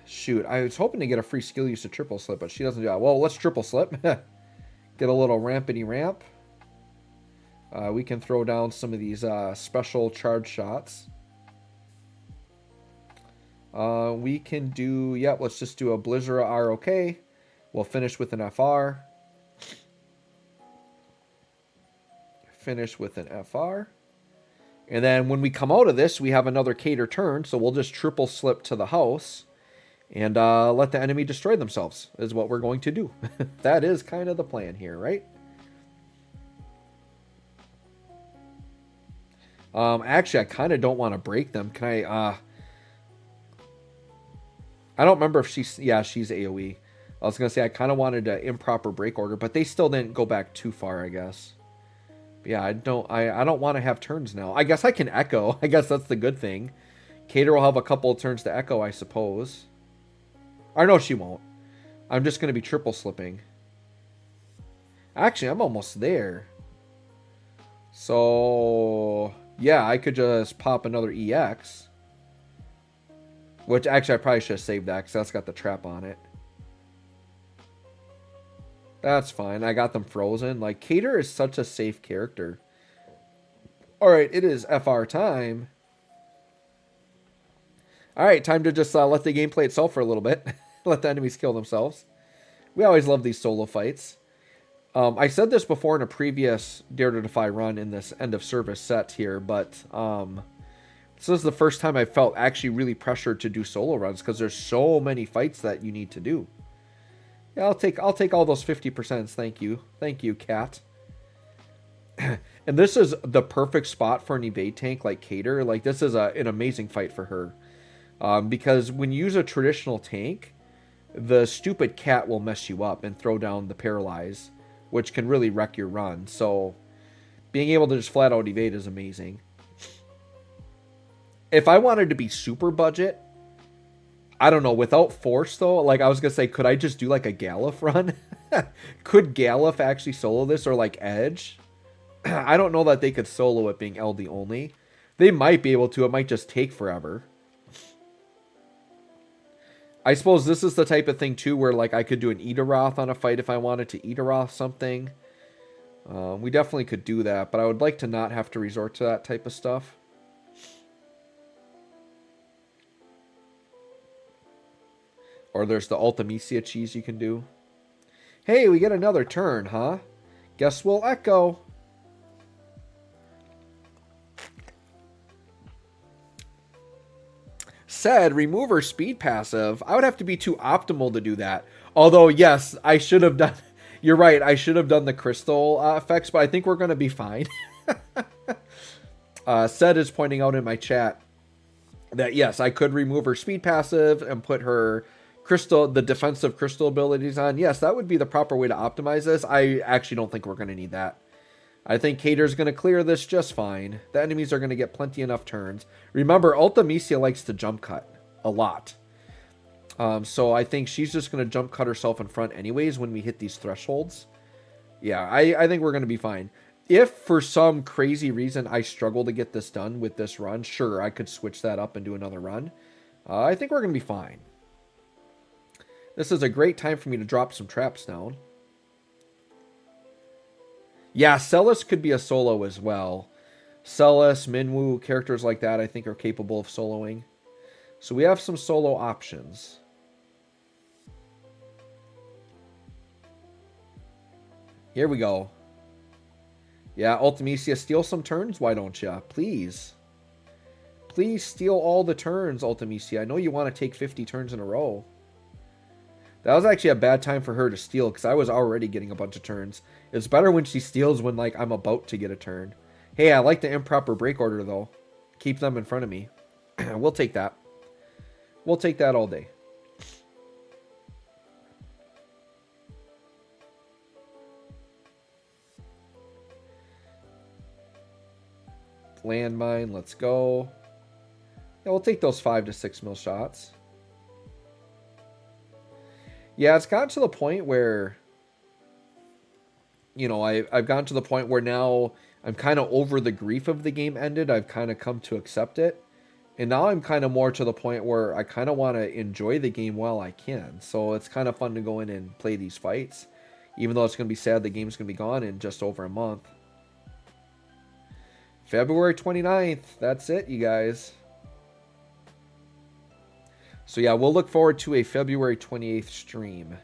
Shoot. I was hoping to get a free skill use to triple slip, but she doesn't do that. Well, let's triple slip. Get a little rampity ramp. We can throw down some of these special charge shots. We can do, yep, let's just do a Blizzard ROK. We'll finish with an FR. Finish with an FR. And then when we come out of this, we have another Cater turn, so we'll just triple slip to the house and let the enemy destroy themselves, is what we're going to do. That is kind of the plan here, right? Actually, I kind of don't want to break them. Can I don't remember if she's... Yeah, she's AoE. I was going to say I kind of wanted an improper break order, but they still didn't go back too far, I guess. But yeah, I don't want to have turns now. I guess I can echo. I guess that's the good thing. Cater will have a couple of turns to echo, I suppose. Or no, she won't. I'm just going to be triple slipping. Actually, I'm almost there. So, yeah, I could just pop another EX. Which, actually, I probably should have saved that because that's got the trap on it. That's fine. I got them frozen. Like, Cater is such a safe character. Alright, it is FR time. Alright, time to just let the game play itself for a little bit. Let the enemies kill themselves. We always love these solo fights. I said this before in a previous Dare to Defy run in this end of service set here, but this is the first time I felt actually really pressured to do solo runs because there's so many fights that you need to do. Yeah, I'll take all those 50%. Thank you, cat. And this is the perfect spot for an evade tank like Cater. Like, this is an amazing fight for her. Because when you use a traditional tank, the stupid cat will mess you up and throw down the paralyze, which can really wreck your run. So, being able to just flat out evade is amazing. If I wanted to be super budget, I don't know, without force though, like I was going to say, could I just do like a Galuf run? Could Galuf actually solo this, or like Edge? I don't know that they could solo it being LD only. They might be able to, it might just take forever. I suppose this is the type of thing too where like I could do an Edaroth on a fight if I wanted to Edaroth something. We definitely could do that, but I would like to not have to resort to that type of stuff. Or there's the Ultimecia cheese you can do. Hey, we get another turn, huh? Guess we'll echo. Said, remove her speed passive. I would have to be too optimal to do that. Although, yes, I should have done... You're right, I should have done the crystal effects, but I think we're going to be fine. Said is pointing out in my chat that, yes, I could remove her speed passive and put her crystal, the defensive crystal abilities on. Yes, that would be the proper way to optimize this. I actually don't think we're going to need that. I think Cater's going to clear this just fine. The enemies are going to get plenty enough turns. Remember, Ultimecia likes to jump cut a lot. So I think she's just going to jump cut herself in front anyways when we hit these thresholds. Yeah, I think we're going to be fine. If for some crazy reason I struggle to get this done with this run, sure, I could switch that up and do another run. I think we're going to be fine. This is a great time for me to drop some traps down. Yeah, Celis could be a solo as well. Celis, Minwoo, characters like that I think are capable of soloing. So we have some solo options. Here we go. Yeah, Ultimecia, steal some turns, why don't ya? Please. Please steal all the turns, Ultimecia. I know you want to take 50 turns in a row. That was actually a bad time for her to steal because I was already getting a bunch of turns. It's better when she steals when like I'm about to get a turn. Hey, I like the improper break order though. Keep them in front of me. We'll take that. We'll take that all day. Landmine, let's go. Yeah, we'll take those 5 to 6 mil shots. Yeah, it's gotten to the point where, you know, I've gotten to the point where now I'm kind of over the grief of the game ended. I've kind of come to accept it. And now I'm kind of more to the point where I kind of want to enjoy the game while I can. So it's kind of fun to go in and play these fights. Even though it's going to be sad the game's going to be gone in just over a month. February 29th. That's it, you guys. So yeah, we'll look forward to a February 28th stream.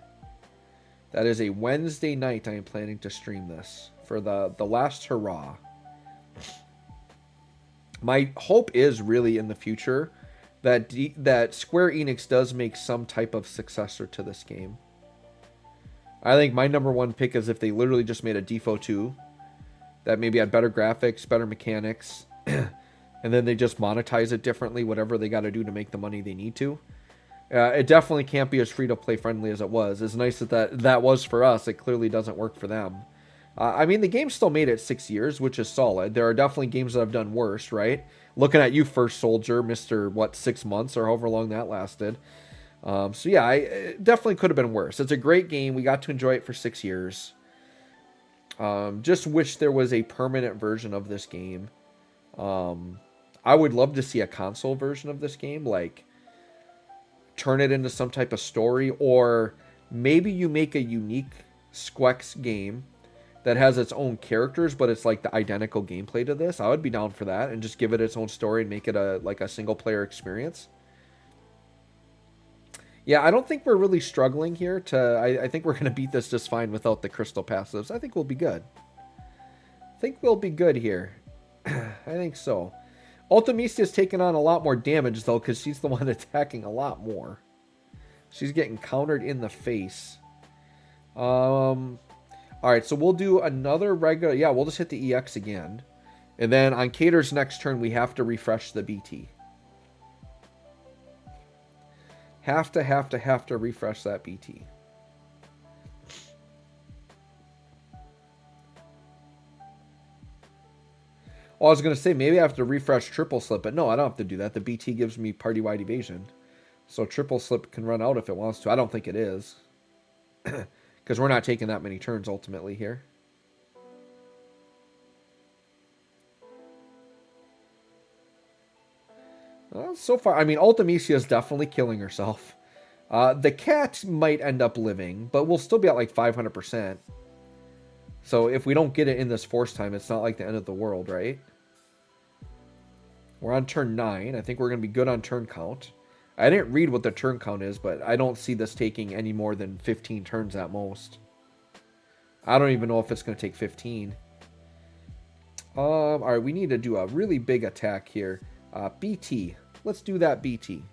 That is a Wednesday night I am planning to stream this for the last hurrah. My hope is really in the future that that Square Enix does make some type of successor to this game. I think my number one pick is if they literally just made a DFFOO 2 that maybe had better graphics, better mechanics, and then they just monetize it differently, whatever they got to do to make the money they need to. It definitely can't be as free-to-play friendly as it was. As nice as that was for us, it clearly doesn't work for them. I mean, the game still made it 6 years, which is solid. There are definitely games that have done worse, right? Looking at you, First Soldier, Mr. 6 months or however long that lasted. So yeah, it definitely could have been worse. It's a great game. We got to enjoy it for 6 years. Just wish there was a permanent version of this game. I would love to see a console version of this game, like turn it into some type of story, or maybe you make a unique Squex game that has its own characters, but it's like the identical gameplay to this. I would be down for that, and just give it its own story and make it a single player experience. Yeah, I don't think we're really struggling here I think we're going to beat this just fine without the crystal passives. I think we'll be good. I think we'll be good here. I think so. Ultimisia's taking on a lot more damage, though, because she's the one attacking a lot more. She's getting countered in the face. Alright, so we'll do another regular... Yeah, we'll just hit the EX again. And then on Cater's next turn, we have to refresh the BT. Have to refresh that BT. Oh, I was going to say, maybe I have to refresh triple slip, but no, I don't have to do that. The BT gives me party-wide evasion. So triple slip can run out if it wants to. I don't think it is. Because we're not taking that many turns ultimately here. Well, so far, I mean, Ultimisia is definitely killing herself. The cat might end up living, but we'll still be at like 500%. So if we don't get it in this force time, it's not like the end of the world, right? We're on turn 9. I think we're going to be good on turn count. I didn't read what the turn count is, but I don't see this taking any more than 15 turns at most. I don't even know if it's going to take 15. All right, we need to do a really big attack here. BT. Let's do that BT.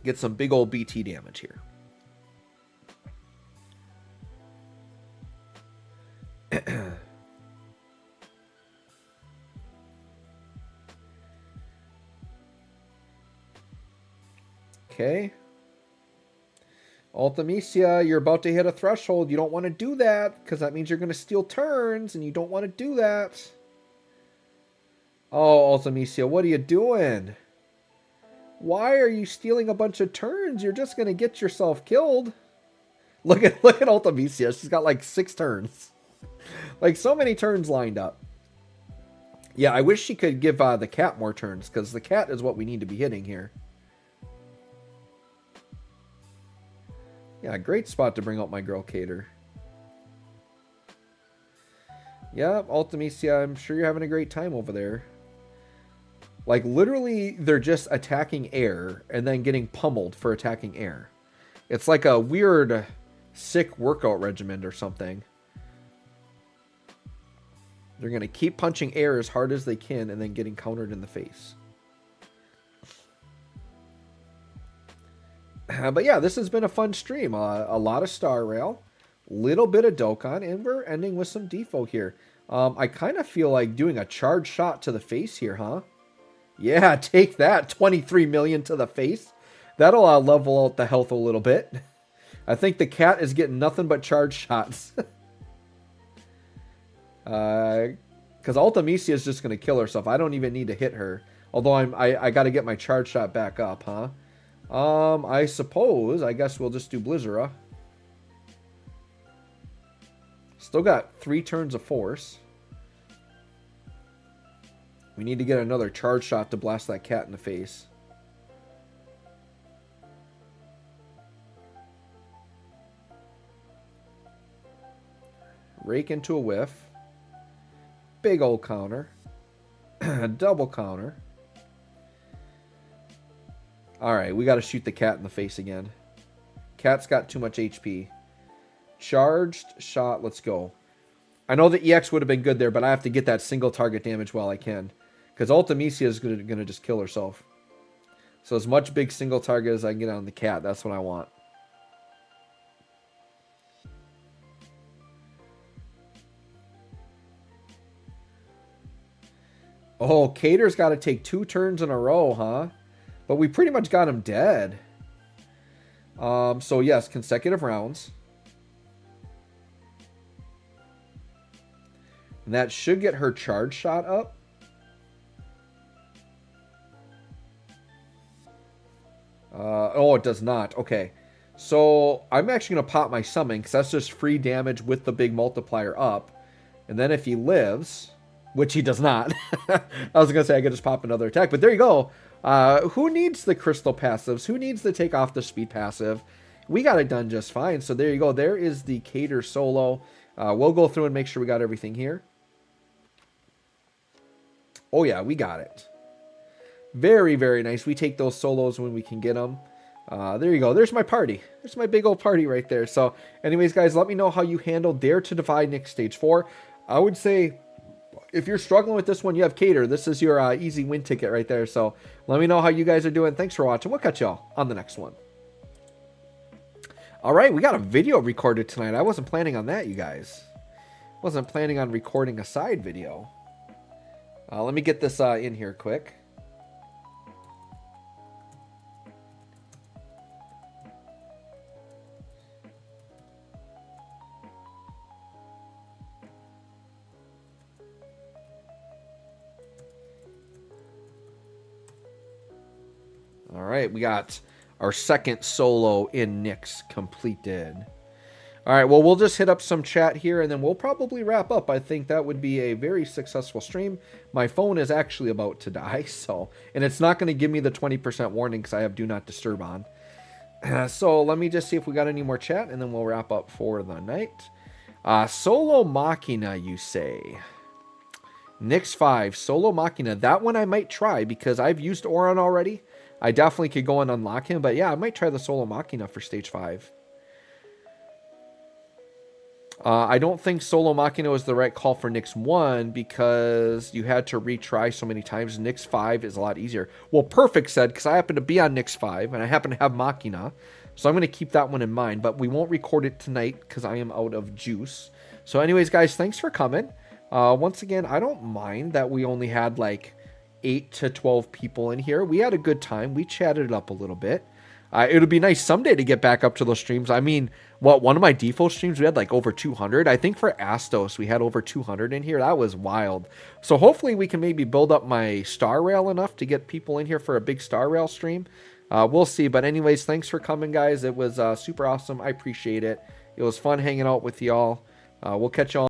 Get some big old BT damage here. Okay. Ultimisia, you're about to hit a threshold. You don't want to do that, because that means you're going to steal turns, and you don't want to do that. Oh, Ultimisia, what are you doing? Why are you stealing a bunch of turns? You're just going to get yourself killed. Look at Ultimisia. She's got like 6 turns. Like so many turns lined up. Yeah, I wish she could give the cat more turns, because the cat is what we need to be hitting here. Yeah, great spot to bring out my girl Cater. Yeah, Ultimisia, I'm sure you're having a great time over there. Like, literally, they're just attacking air and then getting pummeled for attacking air. It's like a weird, sick workout regimen or something. They're going to keep punching air as hard as they can and then getting countered in the face. But yeah, this has been a fun stream. A lot of Star Rail, little bit of Dokkan, and we're ending with some DFFOO here. I kind of feel like doing a charge shot to the face here, huh? Yeah, take that. 23 million to the face. That'll level out the health a little bit. I think the cat is getting nothing but charge shots. Because Ultimisia is just going to kill herself. I don't even need to hit her. Although I got to get my charge shot back up, huh? I suppose, I guess we'll just do Blizzara. Still got 3 turns of force. We need to get another charge shot to blast that cat in the face. Rake into a whiff. Big old counter. Double counter. Alright, we got to shoot the cat in the face again. Cat's got too much HP. Charged shot, let's go. I know the EX would have been good there, but I have to get that single target damage while I can. Because Ultimisia is going to just kill herself. So as much big single target as I can get on the cat, that's what I want. Oh, Cater's got to take 2 turns in a row, huh? But we pretty much got him dead. So yes, consecutive rounds. And that should get her charge shot up. Oh, it does not. Okay. So I'm actually going to pop my summon because that's just free damage with the big multiplier up. And then if he lives, which he does not, I was going to say I could just pop another attack. But there you go. Who needs the crystal passives? Who needs to take off the speed passive? We got it done just fine. So there you go. There is the Cater solo. We'll go through and make sure we got everything here. Oh, yeah, we got it. Very, very nice. We take those solos when we can get them. There you go. There's my party. There's my big old party right there. So anyways, guys, let me know how you handled Dare to Defy Nick Stage 4. I would say if you're struggling with this one, you have Cater. This is your easy win ticket right there. So let me know how you guys are doing. Thanks for watching. We'll catch y'all on the next one. All right, we got a video recorded tonight. I wasn't planning on that, you guys. Wasn't planning on recording a side video. Let me get this in here quick. All right, we got our second solo in Nick's completed. All right, well, we'll just hit up some chat here, and then we'll probably wrap up. I think that would be a very successful stream. My phone is actually about to die, so... And it's not going to give me the 20% warning because I have Do Not Disturb on. So let me just see if we got any more chat, and then we'll wrap up for the night. Solo Machina, you say? Nyx 5, Solo Machina. That one I might try because I've used Auron already. I definitely could go and unlock him, but yeah, I might try the Solo Machina for stage 5. I don't think Solo Machina was the right call for Nyx 1 because you had to retry so many times. Nyx 5 is a lot easier. Well, Perfect said, because I happen to be on Nyx 5 and I happen to have Machina, so I'm going to keep that one in mind, but we won't record it tonight because I am out of juice. So anyways, guys, thanks for coming. Once again, I don't mind that we only had like 8 to 12 people in here. We had a good time. We chatted it up a little bit. It would be nice someday to get back up to those streams. I mean, one of my default streams, we had like over 200. I think for Astos, we had over 200 in here. That was wild. So hopefully we can maybe build up my Star Rail enough to get people in here for a big Star Rail stream. We'll see. But anyways, thanks for coming, guys. It was super awesome. I appreciate it. It was fun hanging out with y'all. We'll catch y'all.